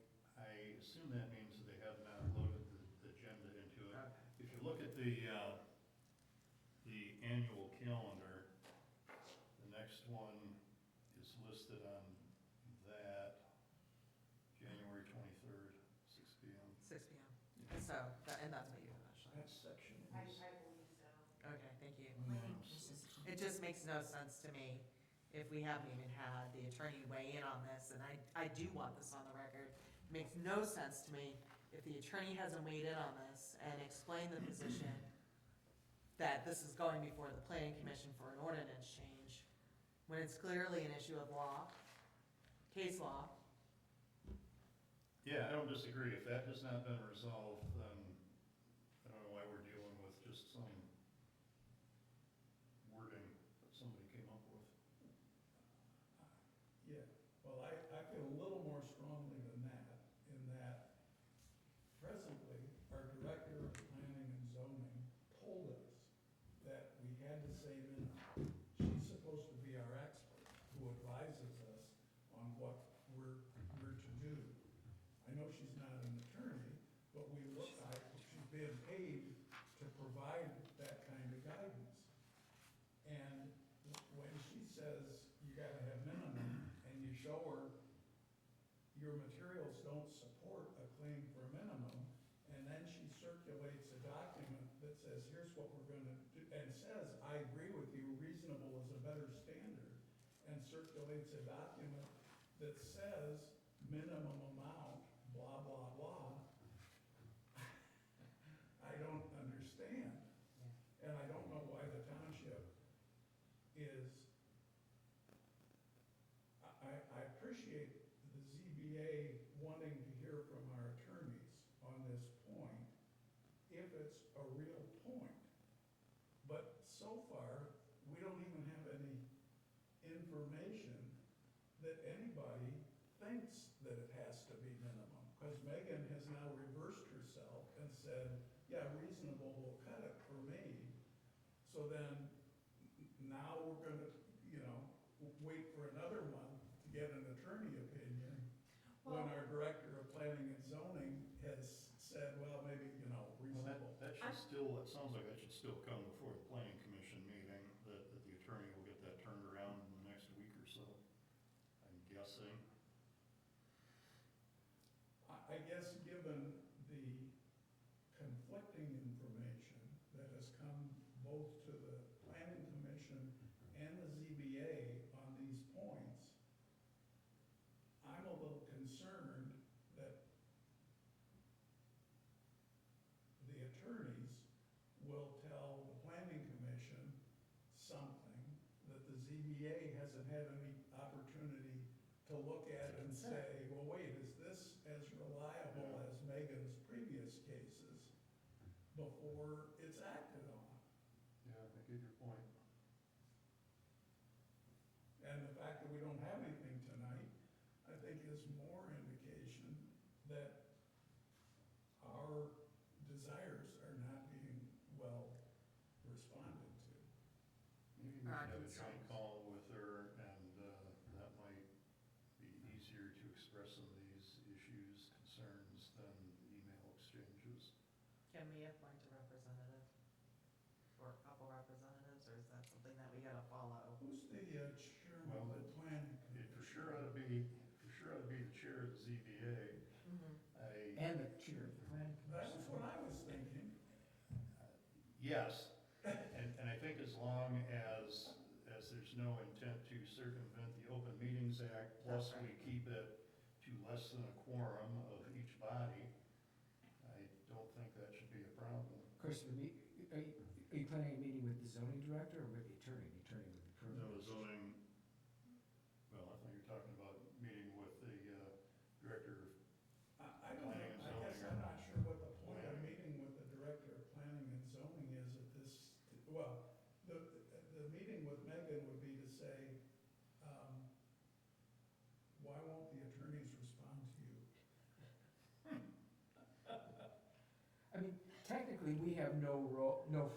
assume that means that they have not loaded the agenda into it. Okay. If you look at the annual calendar, the next one is listed on that, January 23rd, 6 PM. 6 PM. So, and that's what you initially. That section I is. believe so. Okay, thank you. Planning commission. It just makes no sense to me if we haven't even had the attorney weigh in on this, and I do want this on the record. It makes no sense to me if the attorney hasn't weighed in on this and explained the position that this is going before the planning commission for an ordinance change, when it's clearly an issue of law, case law. Yeah, I don't disagree. If that has not been resolved, then I don't know why we're dealing with just some wording that somebody came up with. Yeah, well, I feel a little more strongly than that, in that presently, our director of planning and zoning told us that we had to say minimum. She's supposed to be our expert, who advises us on what we're to do. I know she's not an attorney, but she's being paid to provide that kind of guidance. And when she says you gotta have minimum, and you show her your materials don't support a claim for minimum, and then she circulates a document that says, here's what we're gonna do, and says, I agree with you, reasonable is a better standard, and circulates a document that says minimum amount, blah, blah, blah, I don't understand. And I don't know why the township is, I appreciate the ZBA wanting to hear from our attorneys on this point, if it's a real point. But so far, we don't even have any information that anybody thinks that it has to be minimum. Because Megan has now reversed herself and said, yeah, reasonable will cut it for me. So then, now we're gonna, wait for another month to get an attorney opinion, when our director of planning and zoning has said, well, maybe, Well, reasonable. that should still, it sounds like that should still come before the planning commission meeting, that the attorney will get that turned around in the next week or so, I'm guessing. I guess given the conflicting information that has come both to the planning commission and the ZBA on these points, ZBA hasn't had any opportunity to look at and say, well, wait, is this as reliable as Megan's previous cases before it's acted on? Yeah, I get your point. And the fact that we don't have anything tonight, I think is more indication that our desires are not being well responded to. Maybe we should Our have a joint concerns. call with her, and that might be easier to express some of these issues, concerns, than email exchanges. Can we appoint a representative? Or a couple representatives, or is that something that we gotta follow? Who's the chairman Well, of the planning It commission? for sure ought to be the chair of the ZBA. And the chair of the planning That commission. was what I was thinking. Yes, and I think as long as there's no intent to circumvent the Open Meetings Act, plus That's we keep it to less than a quorum of each body, I don't think that should be a problem. Of course, are you planning a meeting with the zoning director or with the attorney? The attorney would be No, privileged. zoning, well, I think you're talking about meeting with the director of I don't know, Planning and I guess zoning. I'm not sure what the point of meeting with the director of planning and zoning is at this, well, the meeting with Megan would be to say, why won't the attorneys respond to you? I mean, technically, we have no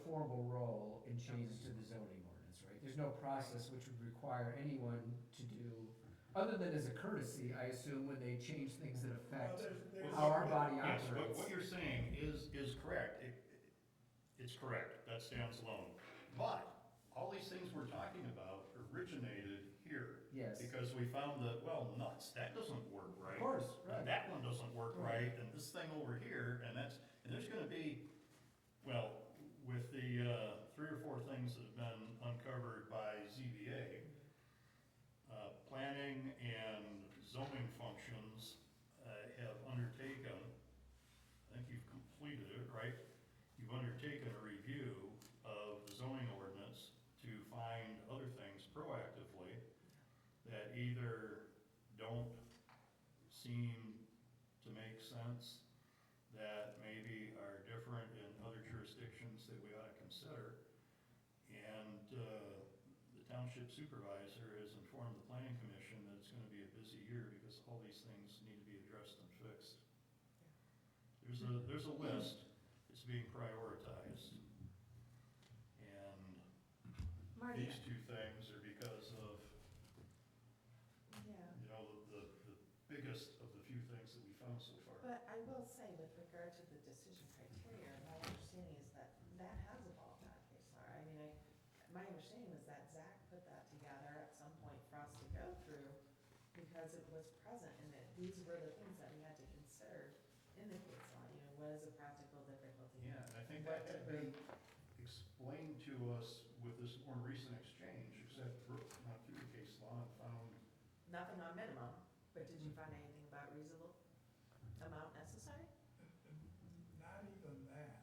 formal role in changes to the zoning ordinance, right? There's no process which would require anyone to do, other than as a courtesy, I assume, when they change things that affect There's- how our body Yes, operates. what you're saying is correct. It's correct, that stands alone. But all these things we're talking about originated here. Yes. Because we found that, well, nuts, that doesn't work right. Of course, right. And that one doesn't work Right. right, and this thing over here, and there's gonna be, well, with the 3 or 4 things that have been uncovered by ZBA, planning and zoning functions have undertaken, I think you've completed it, right? You've undertaken a review of the zoning ordinance to find other things proactively that either don't seem to make sense, that maybe are different in other jurisdictions that we ought to consider. And the township supervisor has informed the planning commission that it's gonna be a busy year because all these things need to be addressed and fixed. There's a list, it's being prioritized. And Marty, these 2 things are because of, yeah, the biggest of the few things that we found so far. but I will say with regard to the decision criteria, my understanding is that that has evolved on KSAR. I mean, my understanding was that Zach put that together at some point for us to go through because it was present and that these were the things that we had to consider in the case law, what is a practical difficulty? Yeah, and I think that had been explained to us with this more recent exchange, except Brooke went through the case law and found, Nothing on minimum, but did you find anything about reasonable amount necessary? Not even that.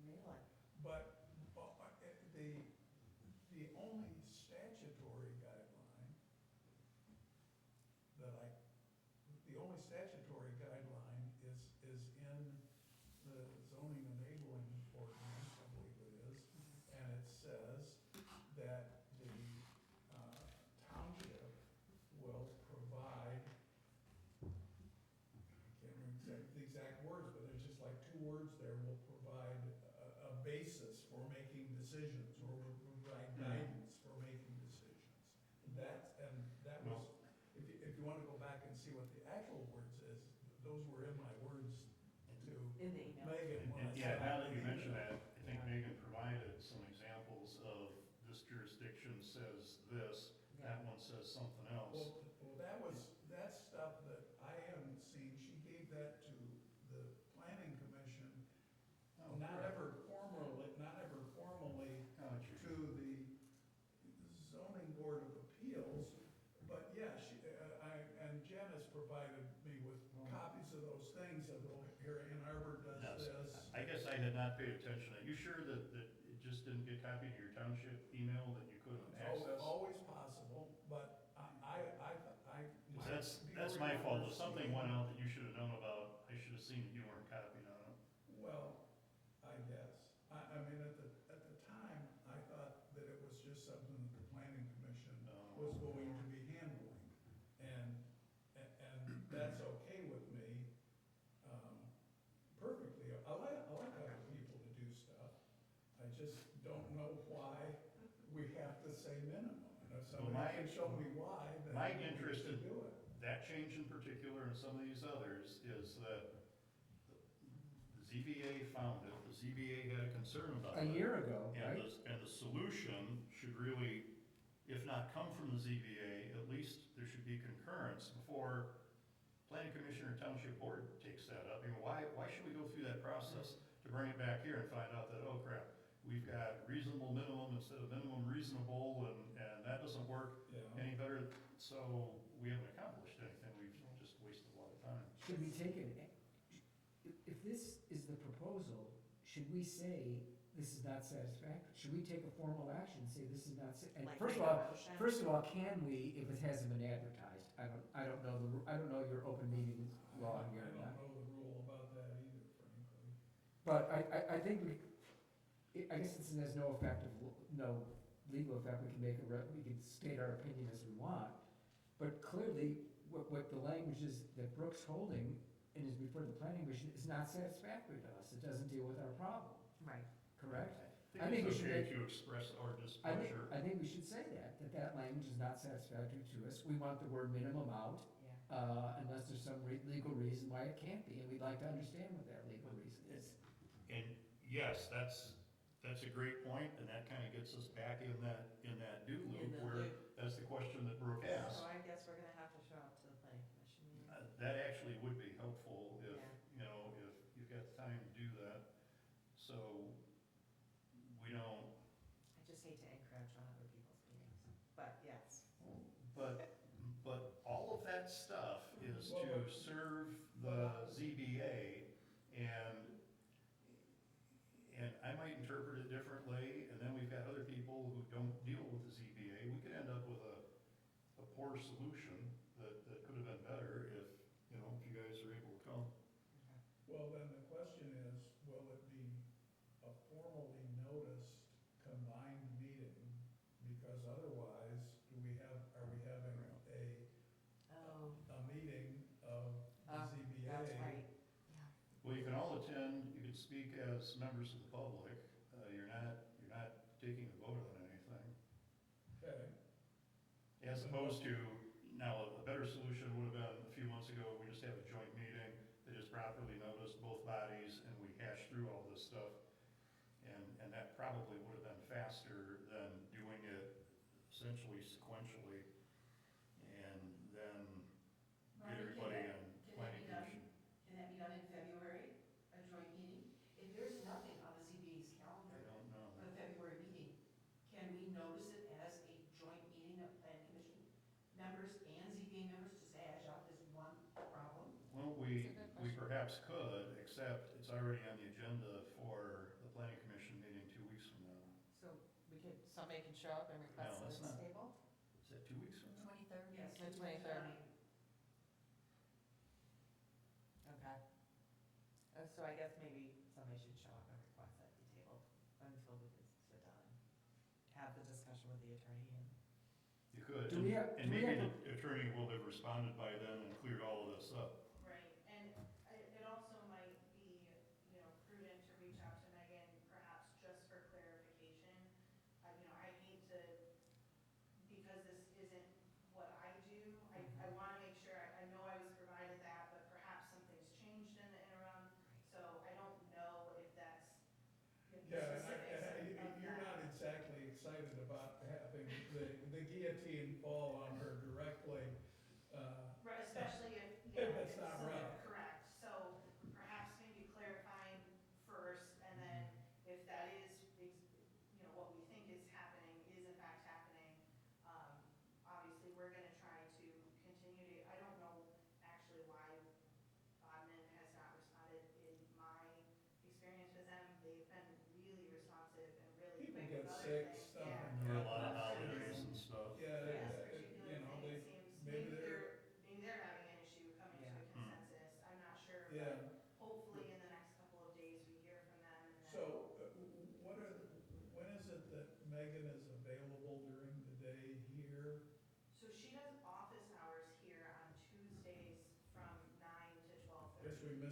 Really? But the only statutory guideline the only statutory guideline is in the zoning enabling ordinance, I believe it is, and it says that the township will provide, I can't remember the exact words, but there's just like 2 words there, will provide a basis for making decisions, or will provide guidance for making decisions. That was, if you wanna go back and see what the actual words is, those were in my words to In the email? Megan when I yeah, sent now out that the you mention email. that, I think Megan provided some examples of this jurisdiction says this, that one says something else. Well, that's stuff that I haven't seen, she gave that to the planning commission, Oh, not correct. ever formally Oh, gee. to the zoning board of appeals, but yeah, and Jen has provided me with copies of those things, of, here Ann Arbor does Yes. this. I guess I had not paid attention. Are you sure that it just didn't get copied to your township email that you couldn't It's access? always possible, was going to be handling. And that's okay with me, perfectly. I like other people to do stuff. I just don't know why we have to say minimum. And if Well, somebody can show me why, then my we interest should in- do it. That change in particular and some of these others is that the ZBA found it, the ZBA had a concern about A it. year ago, And right? the solution should really, if not come from the ZBA, at least there should be concurrence before planning commission or township board takes that up. I mean, why should we go through that process to bring it back here and find out that, oh crap, we've got reasonable minimum instead of minimum reasonable, and that doesn't work Yeah. any better, so we haven't accomplished anything, we've just wasted a lot of time. Should we take it, if this is the proposal, should we say this is not satisfactory? Should we take a formal action, say this is not, and Like first of make a all, motion? can we, if it hasn't been advertised? I don't know your open meeting law I here. don't know the rule about that either, frankly. But I think I guess since it has no legal effect, we can state our opinion as we want. But clearly, what the language is that Brooks holding and is before the planning commission is not satisfactory to us. It doesn't deal with our problem, Right. correct? I I think think we it's should okay to express our displeasure. I think we should say that language is not satisfactory to us. We want the word minimum out, Yeah. unless there's some legal reason why it can't be, and we'd like to understand what that legal reason is. And yes, that's a great point, and that kind of gets us back in that do In loop the where, loop. that's the question that Brooke asked. So I guess we're gonna have to show up to the planning commission meeting. That actually would be helpful if, Yeah. you know, if you've got the time to do that. So we don't, I just hate to encroach on other people's meetings, but yes. but all of that stuff is to serve the ZBA, and I might interpret it differently, and then we've got other people who don't deal with the ZBA. We could end up with a poor solution that could have been better if, you know, if you guys are able to come. Well, then the question is, will it be a formally noticed combined meeting? Because otherwise, are we having Oh, a meeting of the Oh, ZBA? that's right. Well, you can all attend, you can speak as members of the public. You're not taking a vote on anything. Okay, As opposed to, now, a better solution would have been a few months ago, we just have a joint meeting that is properly noticed, both bodies, and we hash through all this stuff. And that probably would have been faster than doing it essentially sequentially, and then get everybody on planning commission. Can that be done in February, a joint meeting? If there's nothing on the ZBA's I calendar don't know. for the February meeting, can we notice it as a joint meeting of planning commission members and ZBA members to say, as out this one problem? Well, we perhaps could, except it's already on the agenda for the planning commission meeting 2 weeks from now. So somebody can show up and request No, that it's it's not. table? Is that 2 weeks from now? 23rd? Yes. The 23rd. Okay. So I guess maybe somebody should show up and request that be tabled until we can sit down and have the discussion with the attorney and. You could, Do we have- and do we maybe have the attorney will have responded by then and cleared all of this up. Right, and it also might be, you know, prudent to reach out to Megan, perhaps just for clarification. You know, I hate to, because this isn't what I do, I wanna make sure, I know I was provided that, but perhaps something's changed in the interim, so I don't know if that's the yeah, specifics of you're that. not exactly excited about having the guillotine fall on her directly, Right, especially if, if you know, it's not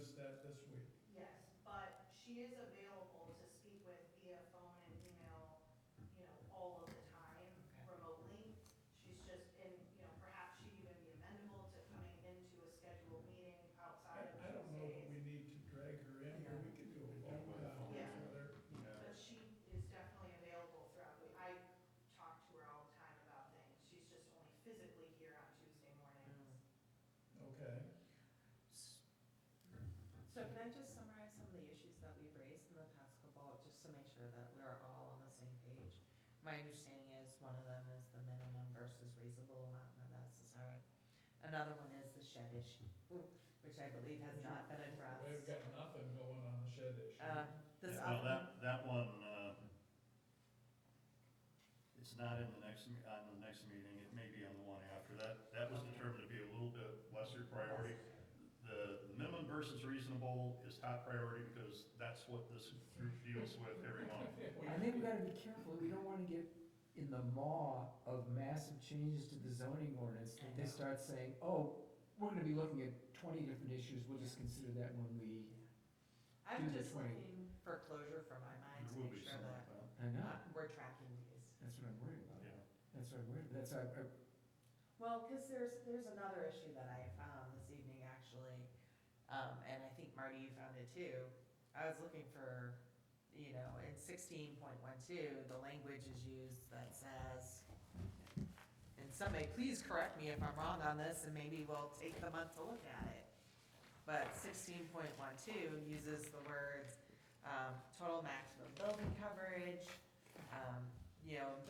missed that this week. Yes, but she is available to speak with via phone and email, all of the time remotely. She's just, and, perhaps she'd even be amenable to coming into a scheduled meeting outside of I don't know that Tuesdays. we need to drag her in here, we can do a phone conference Yeah. with her. But she is definitely available throughout the week. I talk to her all the time about things. She's just only physically here on Tuesday mornings. Okay, So can I just summarize some of the issues that we've raised in the past couple, just to make sure that we're all on the same page? My understanding is one of them is the minimum versus reasonable amount not necessary. Another one is the shed issue, which I believe has not been addressed. we've got nothing going on the shed issue. This Yeah, well, other, that one, it's not in the next, on the next meeting, it may be on the one after that. That was determined to be a little bit lesser priority. The minimum versus reasonable is top priority because that's what this group deals with every month. I think we gotta be careful, we don't wanna get in the maw of massive changes to the zoning ordinance, that they start saying, oh, we're gonna be looking at 20 different issues, we'll just consider that when we, I'm do the just 20. looking for closure from my mind There to will make be sure some that like that. I know, we're tracking these. that's what I'm worried about. Yeah. That's what I'm worried about, that's, Well, because there's another issue that I found this evening, actually, and I think Marty, you found it too. I was looking for, in 16.12, the language is used that says, and somebody please correct me if I'm wrong on this, and maybe we'll take the month to look at it. But 16.12 uses the words, total maximum building coverage,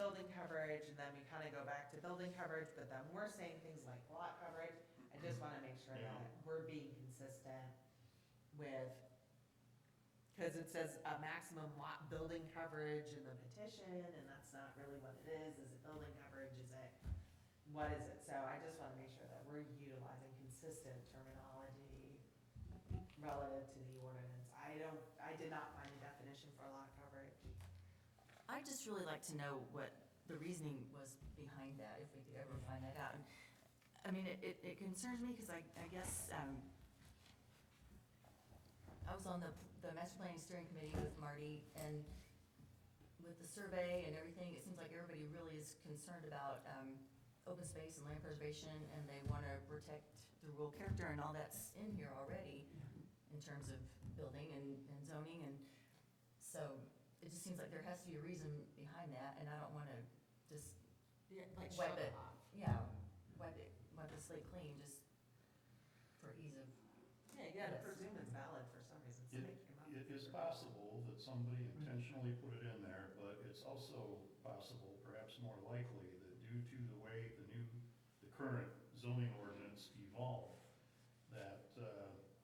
building coverage, and then we kind of go back to building coverage, but then we're saying things like lot coverage. I just want to make sure Yeah. that we're being consistent with, because it says a maximum lot building coverage in the petition, and that's not really what it is. Is it building coverage? Is it, what is it? So I just want to make sure that we're utilizing consistent terminology relative to the ordinance. I did not find a definition for lot coverage. I'd just really like to know what the reasoning was behind that, if we could ever find that out. And, I mean, it concerns me because I guess, I was on the master planning steering committee with Marty, and with the survey and everything, it seems like everybody really is concerned about, open space and land preservation, and they want to protect the rural character, and all that's in here already in terms of building and zoning, and so it just seems like there has to be a reason behind that, and I don't wanna just Like wipe shove it, off. wipe the slate clean, just for ease of, Yeah, you gotta Yes. presume it's valid for some reason, so make your mouth. It is possible that somebody intentionally put it in there, but it's also possible, perhaps more likely, that due to the way the current zoning ordinance evolved, that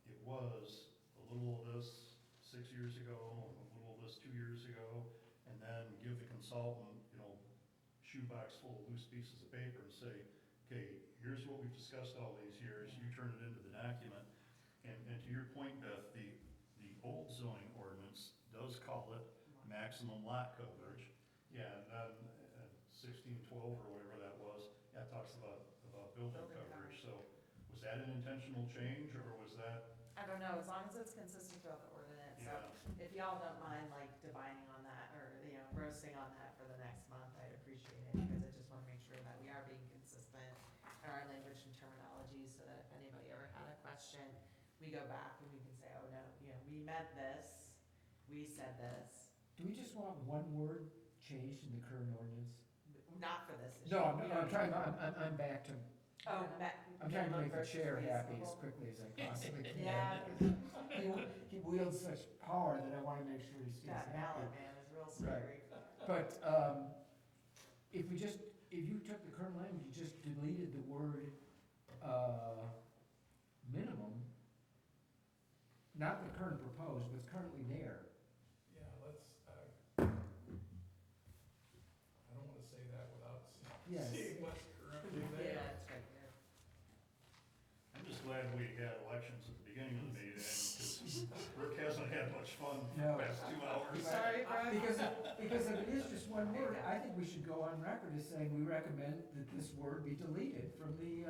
it was a little of this 6 years ago, and a little of this 2 years ago, and then give the consultant, shoebox full of loose pieces of paper and say, okay, here's what we've discussed all these years, you turn it into the document. And to your point, Beth, the old zoning ordinance does call it maximum lot coverage. Yeah, and then 1612 or whatever that was, that talks about building Building coverage. So was that an intentional change, or was that, I don't know, as long as it's consistent throughout the ordinance, so yeah, if y'all don't mind like divining on that, or, roasting on that for the next month, I'd appreciate it, because I just wanna make sure that we are being consistent in our language and terminology, so that if anybody ever had a question, we go back and we can say, oh no, we meant this, we said this, do we just want one word changed in the current ordinance? not for this issue. No, We I'm don't trying, need- I'm back to, Oh, I'm trying to minimum make the versus chair happy as reasonable. quickly as I possibly can. Yeah, He wields such power that I wanna make sure he stays that happy. ballot man is real scary. But, if you took the current language, you just deleted the word, minimum, not the current proposed, what's currently there. Yeah, I don't wanna say that without Yes. seeing what's currently there. Yeah, it's right here. I'm just glad we had elections at the beginning of the meeting, because Rick hasn't had much fun No. the past 2 hours. Sorry, Brad. Because if it is just one word, I think we should go on record as saying we recommend that this word be deleted from the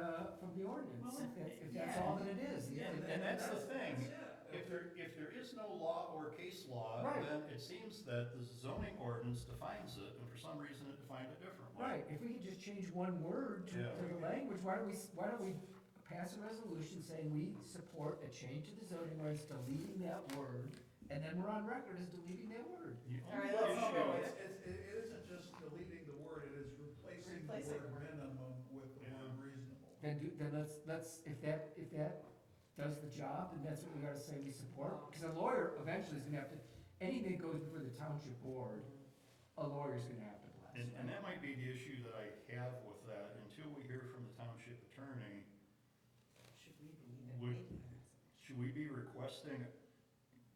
ordinance, Well, if that's all that it is. Yeah, and that's the thing, if there is no law or case law, Right. then it seems that the zoning ordinance defines it, and for some reason it defined it differently. Right, if we could just change one word to Yeah. the language, why don't we pass a resolution saying we support a change to the zoning ordinance, deleting that word, and then we're on record as deleting that word. The All right, only let's- No, issue- it isn't just deleting the word, it is replacing the Replacing the word word. minimum with the Yeah. word reasonable. Then let's, if that does the job, then that's what we gotta say we support. Because a lawyer eventually is gonna have to, anything that goes before the township board, a lawyer's gonna have to bless. And that might be the issue that I have with that, until we hear from the township attorney, Should we be Would- making that? should we be requesting,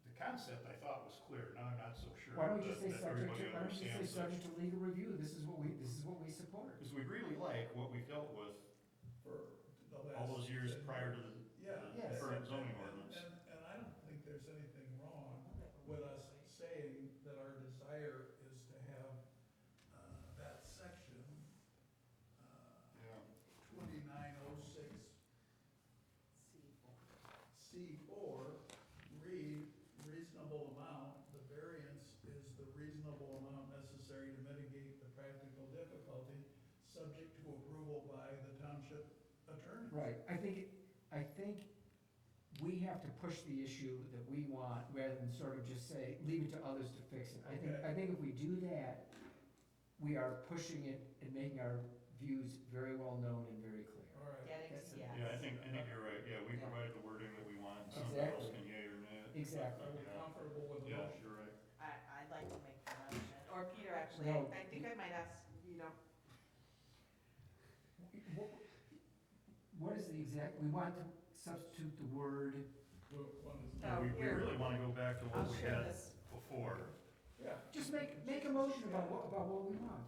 the concept I thought was clear, now I'm not so sure. Why don't we just say that subject everybody to, why don't we just say understands subject to legal review, this is what we support. Because we really like what we've dealt with For the last. all those years 10 prior to the Yeah. Yes. current zoning ordinance. And I don't think there's anything wrong with us saying that our desire is to have, that section, Yeah. 2906 C4, read reasonable amount, the variance is the reasonable amount necessary to mitigate the practical difficulty, subject to approval by the township attorney. Right, I think we have to push the issue that we want, rather than sort of just say, leave it to others to fix it. Okay. I think if we do that, we are pushing it and making our views very well known and very clear. All right. Getting That's to, it. Yeah, I think you're right, yeah, we Yeah. provided the wording that we want, something else Exactly. can yea or nay. Exactly. Are we comfortable with the Yeah, motion? you're right. I'd like to make the motion, or Peter, actually, No. I think I might ask, What is the exact, we want to substitute the word, What is Oh, We here. really want to go back to I'll what we share had this. before, Yeah. just make a motion about what we want.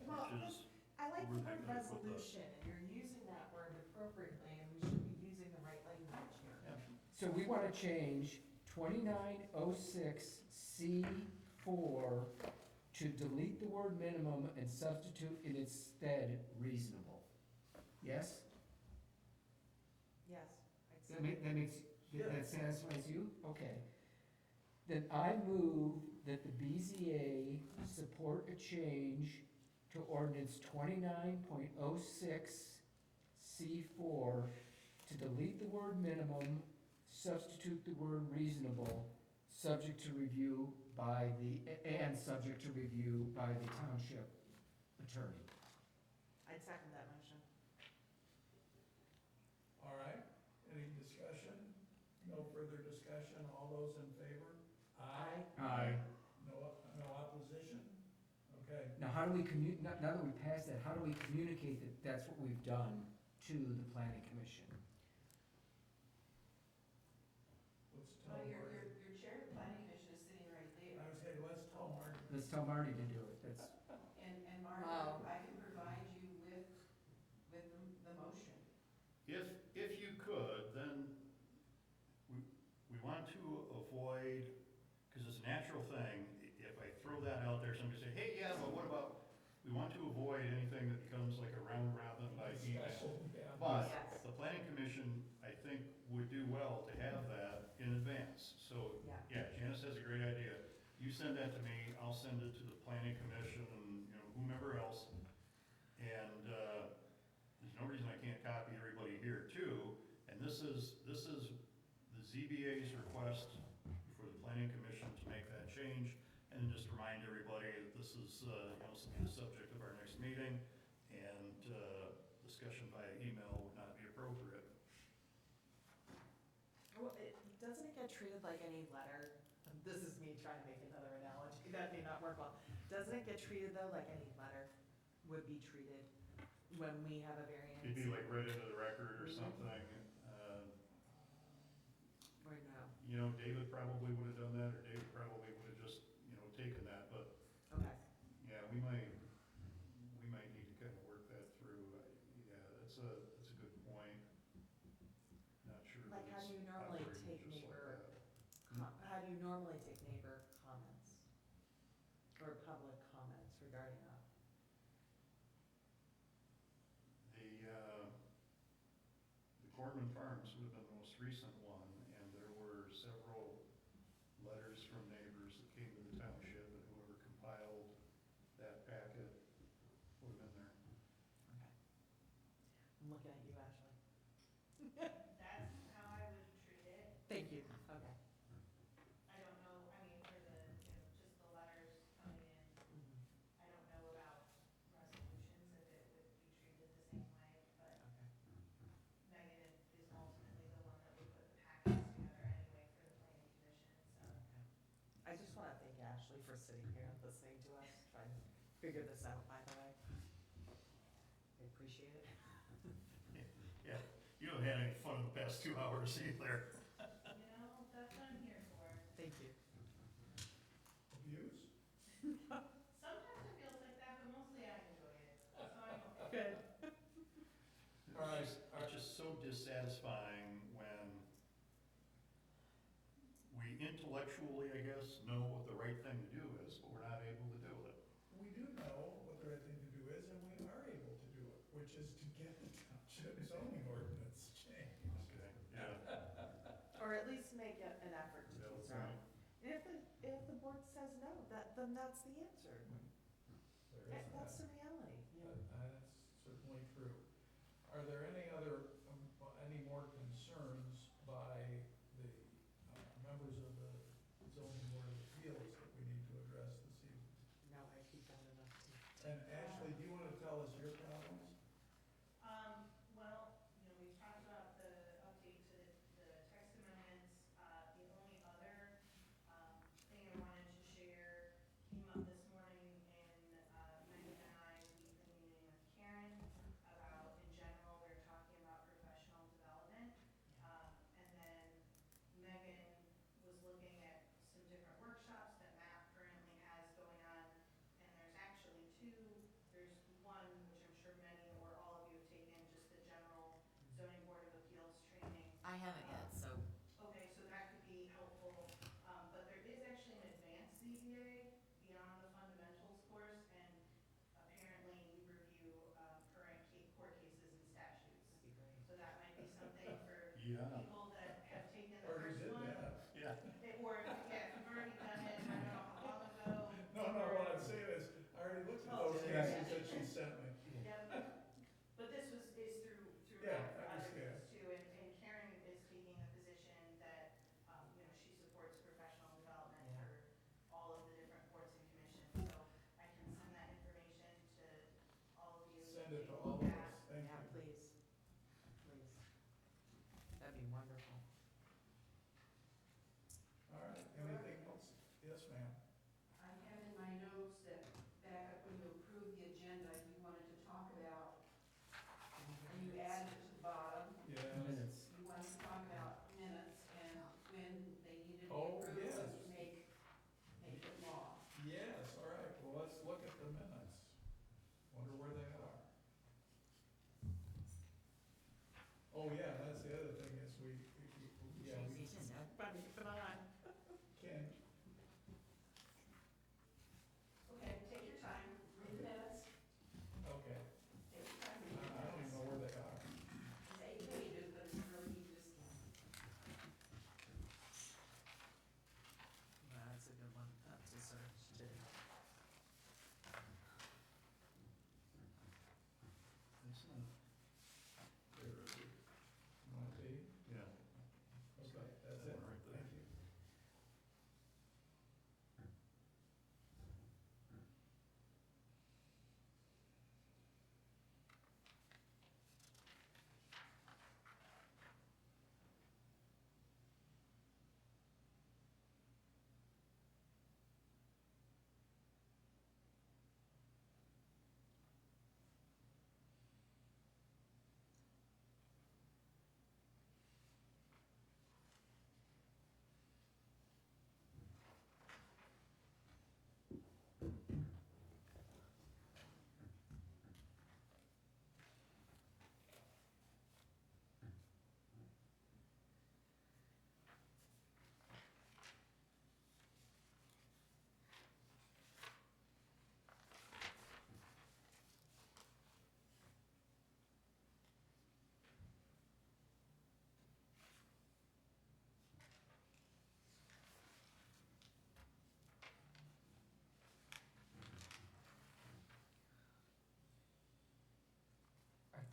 Well, which is, I like We're the word thinking of what the- resolution, and you're using that word appropriately, and we should be using the right language here. So we wanna change 2906 C4 to delete the word minimum and substitute in its stead reasonable. Yes? Yes. That satisfies you? Okay. Then I move that the BZA support a change to ordinance 29.06 C4 to delete the word minimum, substitute the word reasonable, subject to review by subject to review by the township attorney. I'd second that motion. All right, any discussion? No further discussion, all those in favor? Aye. No opposition? Okay, Now, how do we now that we passed that, how do we communicate that that's what we've done to the planning commission? let's tell Well, your Marty. chair of the planning commission is sitting right there. I would say, let's tell Marty. Let's tell Marty to do it, that's, And Mark, Wow. I can provide you with the motion. if you could, then we want to avoid, because it's a natural thing, if I throw that out there, somebody say, hey, yeah, but what about, we want to avoid anything that becomes like a round robin by email. Discussion, yeah. But Yes. the planning commission, I think, would do well to have that in advance. So, Yeah. yeah, Janice has a great idea. You send that to me, I'll send it to the planning commission and, whomever else. And, there's no reason I can't copy everybody here too. And this is the ZBA's request for the planning commission to make that change. And just remind everybody that this is, the subject of our next meeting. And, discussion via email would not be appropriate. Well, doesn't it get treated like any letter? This is me trying to make another analogy, that may not work well. Doesn't it get treated though like any letter would be treated when we have a variance? It'd be like read into the record or Mhm. something. Or no? David probably would have done that, or David probably would have just, taken that, but, Okay. yeah, we might need to kind of work that through. Yeah, that's a good point. Not sure that Like, how it's do you normally operating take just like neighbor, that. how do you normally take neighbor comments? Or public comments regarding that? The Corman Farms would have been the most recent one, and there were looking at you, Ashley. That's how I would treat it. Thank you, okay. I don't know, I mean, for the, just the letters coming in, Mhm, I don't know about resolutions, if it would be treated the same way, but okay. Megan is ultimately the one that would put the packets together anyway for the planning commission, so. Okay. I just want to thank Ashley for sitting here and listening to us, trying to figure this out, by the way. I appreciate it. Yeah, you haven't had any fun in the past 2 hours either. That's what I'm here for. Thank you. Abuse? Sometimes it feels like that, but mostly I enjoy it, so I'm okay. Good. All right. It's just so dissatisfying when we intellectually, I guess, know what the right thing to do is, but we're not able to do it. We do know what the right thing to do is, and we are able to do it, which is to get the township zoning ordinance changed. Okay, yeah. Or at least make an effort to do so. Right. And if the board says no, then that's the answer. There is That's that. the reality. That's certainly true. Are there any any more concerns by the members of the zoning board of appeals that we need to address this evening? No, I keep that enough. And Ashley, do you want to tell us your problems? Well, we've talked about the update to the text amendments. The only other, thing I wanted to share came up this morning in, Megan and I, we've been meeting with Karen about, in general, we're talking about professional development. And then Megan was looking at some different workshops that Matt currently has going on. And there's actually two. There's one, which I'm sure many or all of you have taken, just the general zoning board of appeals training. I haven't yet, so Okay, so that could be helpful, but there is actually an advanced ZBA beyond the fundamentals course, and apparently we review, current court cases and statutes. That'd be great. So that might be something for Yeah. people that have taken the Already first did one. that. Yeah. Or, yeah, if you've already done it, I don't know how long ago. No, what I'm saying is, I already looked at Oh, those yeah. cases that she sent me. Yep, but this is through Yeah, that for I other understand. things too, and Karen is taking a position that, she supports professional development for all of the different boards and commissions, so I can send that information to all of you. Send it to take a all of look at. us, thank Yeah, you. please. Please. That'd be wonderful. All right, anything else? Yes, ma'am. I have in my notes that back up when you approved the agenda, you wanted to talk about, and you added it to the bottom, Yes. Minutes. you wanted to talk about minutes and when they needed to be Oh, approved yes. to make it law. Yes, all right, well, let's look at the minutes. Wonder where they are. Oh, yeah, that's the other thing is yeah, change we the agenda. Buddy, come on. can, Okay, take your time, read the minutes, okay. take your time, read the I don't even minutes. know where they are. It's 8 pages, but it's really easy to scan. That's a good one, to search too. It's not. There it is. You want to see? Yeah. Okay, that's That it. one right there. Thank you.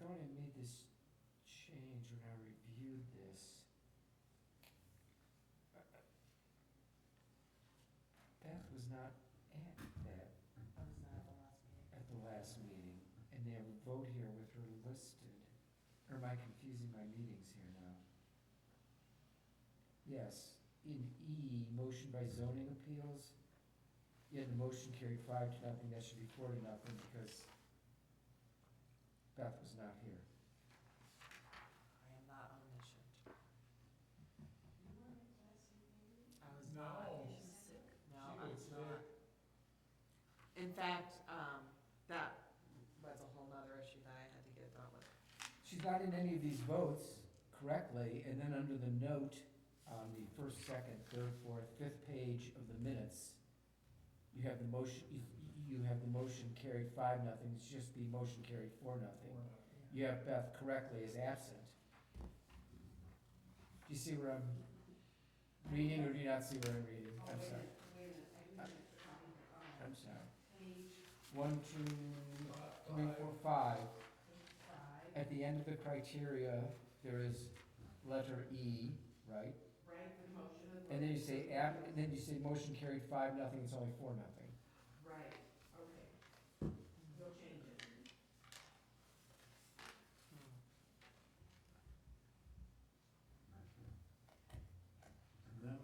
thought I made this change when I reviewed this. Beth was not at that, I was not at the last meeting. at the last meeting, and they have a vote here with her listed. Or am I confusing my meetings here now? Yes, in E, motion by zoning appeals, yeah, the motion carried 5-0, that should be 4-0 because Beth was not here. I am not omniscient. You weren't at last meeting? I was No. not. She's sick. No, She I was was not. sick. In fact, that was a whole nother issue that I had to get dealt with. She's not in any of these votes correctly, and then under the note on the first, second, third, fourth, fifth page of the minutes, you have the motion, you have the motion carried 5-0, it's just the motion carried 4-0. You have Beth correctly as absent. Do you see where I'm reading, or do you not see where I'm reading? Oh, I'm wait a sorry, minute, wait a minute, I didn't find it. I'm sorry. Page 1, 2, 3, 4, 5. 5. At the end of the criteria, there is letter E, right? Right, the motion of. And then you say and then you say motion carried 5-0, it's only 4-0. Right, okay. You'll change it. And then,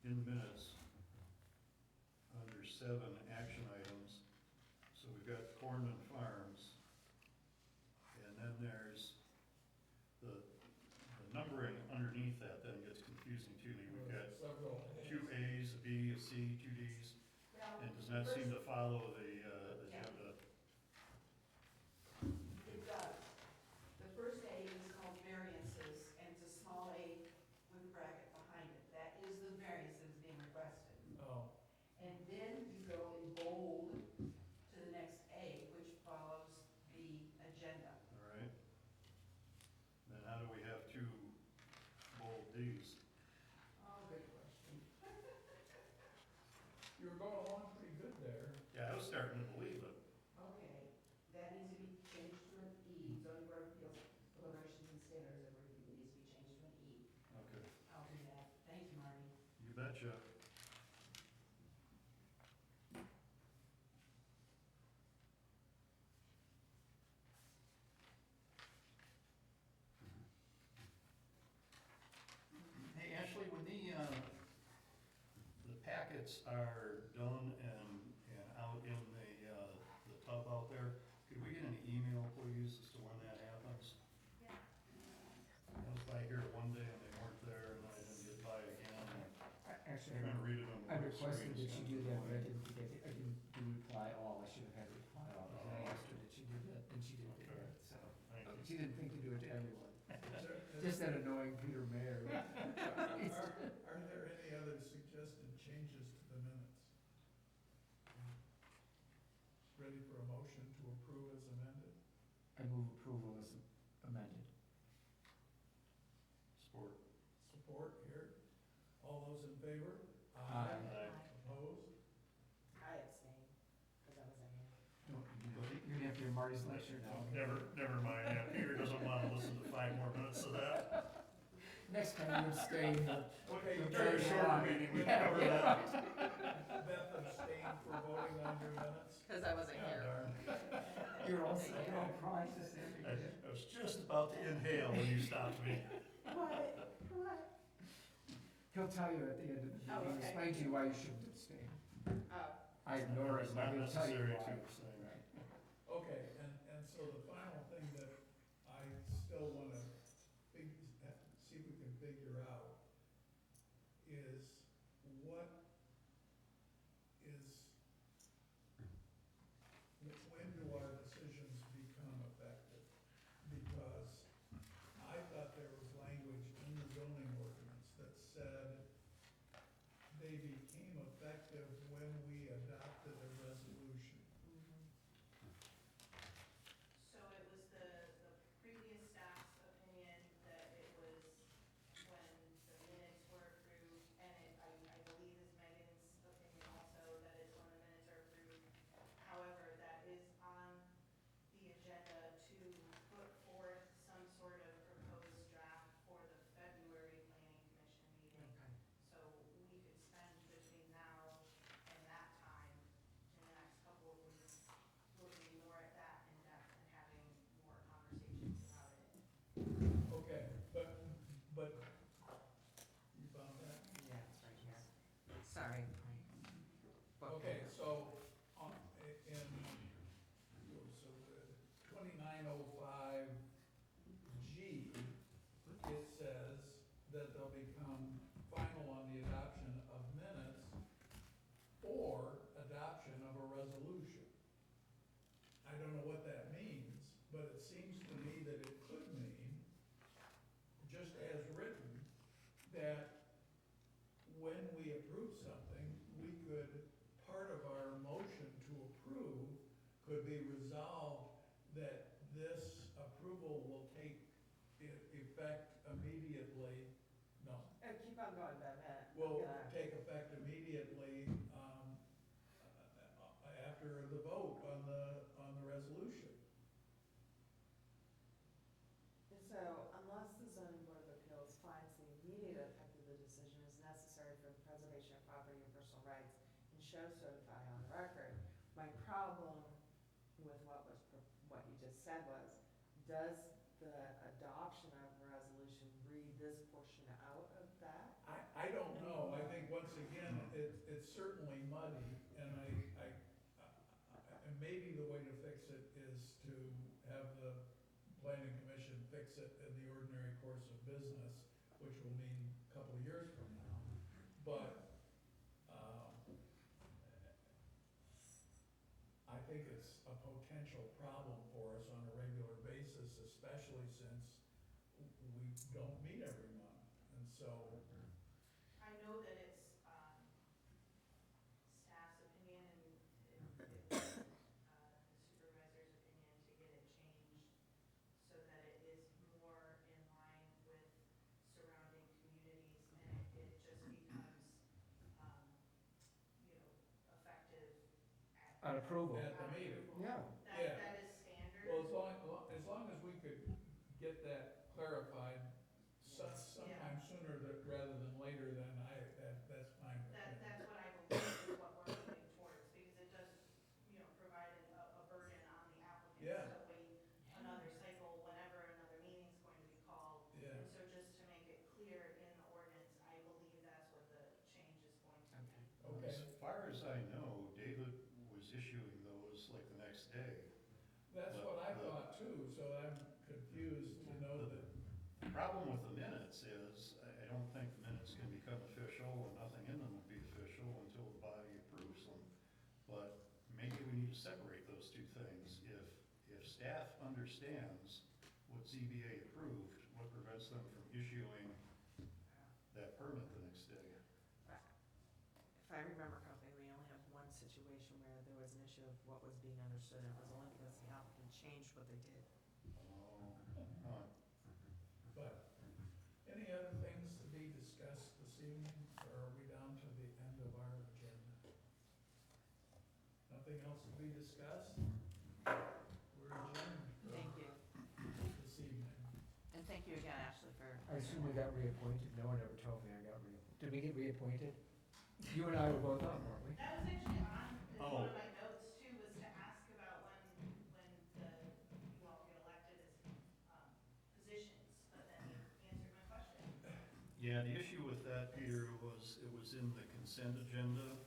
in the minutes, under 7 action items, so we've got Cornman Farms, and then there's the numbering underneath that then gets confusing to me. We've got Several. 2 As, a B, a C, 2 Ds, Well, and does not seem to follow the Yeah. agenda. it does. The first A is called variances, and it's a small a with a bracket behind it. That is the variance that is being requested. Oh, And then you go in bold to the next A, which follows the agenda. All right. Then how do we have 2 bold Ds? Oh, good question. you were going along pretty good there. Yeah, I was starting to believe it. Okay, that needs to be changed to an E, zoning board of appeals, deliberations and standards of review needs to be changed to an E. Okay. I'll do that. Thank you, Marty. You betcha. Hey, Ashley, when the packets are done and out in the tub out there, could we get an email, please, as to when that happens? Yeah. I was by here one day and they weren't there, and I didn't get by again. Actually, I'm gonna read it on the I big requested screen, that she so- do that, but I didn't do reply all, I should have had reply all, because I asked her that she did that, and she didn't do Okay. that, so. Thank you. She didn't think to do it to everyone. Is Just that annoying Peter Mayer. Are there any other suggested changes to the minutes? Ready for a motion to approve as amended? I move approval as amended. Sport. Support here. All those in favor? Aye. Aye. Opposed? I abstain, because I wasn't here. You're gonna have to hear Marty's lecture now. Never mind, yeah, Peter doesn't wanna listen to 5 more minutes of that. Next time you abstain, Okay, You'll During a tell you shorter why. meeting, we Yeah, cover yeah, that. Beth abstained for voting on your minutes? Because I wasn't here. Darn. you're all crying to say I was just about to inhale when you stopped me. What? He'll tell you at the end of the Oh, meeting, okay. explain to you why you shouldn't abstain. Oh, I ignore it, It's but not he'll tell you necessary why. to abstain. Right. Okay, and so the final thing that I still wanna see if we can figure out is what is, when do our decisions become effective? Because I thought there was language in the zoning ordinance that said they became effective when we adopted a resolution. that this approval will take effect immediately, no, Keep on going, Ben, will take effect immediately, after the vote on the resolution. So unless the zoning board of appeals finds the immediate effect of the decision is necessary for the preservation of property and personal rights and show certify on the record, my problem with what you just said was, does the adoption of the resolution read this portion out of that? I don't know, I think once again, it's certainly muddy, and and maybe the way to fix it is to have the planning commission fix it in the ordinary course of business, which will mean a couple of years from now. But, I think it's a potential problem for us on a regular basis, especially since we don't meet every month, and so. I know that it's, staff's opinion and the supervisor's opinion to get it changed so that it is more in line with surrounding communities and it just becomes, effective at. On approval. At the meeting. approval. Yeah. Yeah. That is standard. Well, as long as we could get that clarified sometime sooner rather than later, then that's fine with me. That's what I believe is what we're moving towards, because it does, provide a burden on the applicants Yeah. to wait another cycle whenever another meeting's going to be called. Yeah. And so just to make it clear in the ordinance, I believe that's what the change is going to be. Okay, As far as I know, David was issuing those like the next day. that's what I thought too, so I'm confused to know that. The problem with the minutes is, I don't think the minutes can become official, and nothing in them will be official until the body approves them. But maybe we need to separate those two things. If staff understands what ZBA approved, what prevents them from issuing that permit the next day? If I remember correctly, we only have one situation where there was an issue of what was being understood, and it was only because the applicant changed what they did. Huh. But, any other things to be discussed this evening, or are we down to the end of our agenda? Nothing else to be discussed? We're adjourned for Thank you. this evening. And thank you again, Ashley, for. I assume we got reappointed? No one ever told me I got reappointed. Did we get reappointed? You and I were both on, weren't we? That was actually on, as Oh. one of my notes too, was to ask about when you all get elected as, positions, but then you answered my question. Yeah, the issue with that, Peter, was it was in the consent agenda,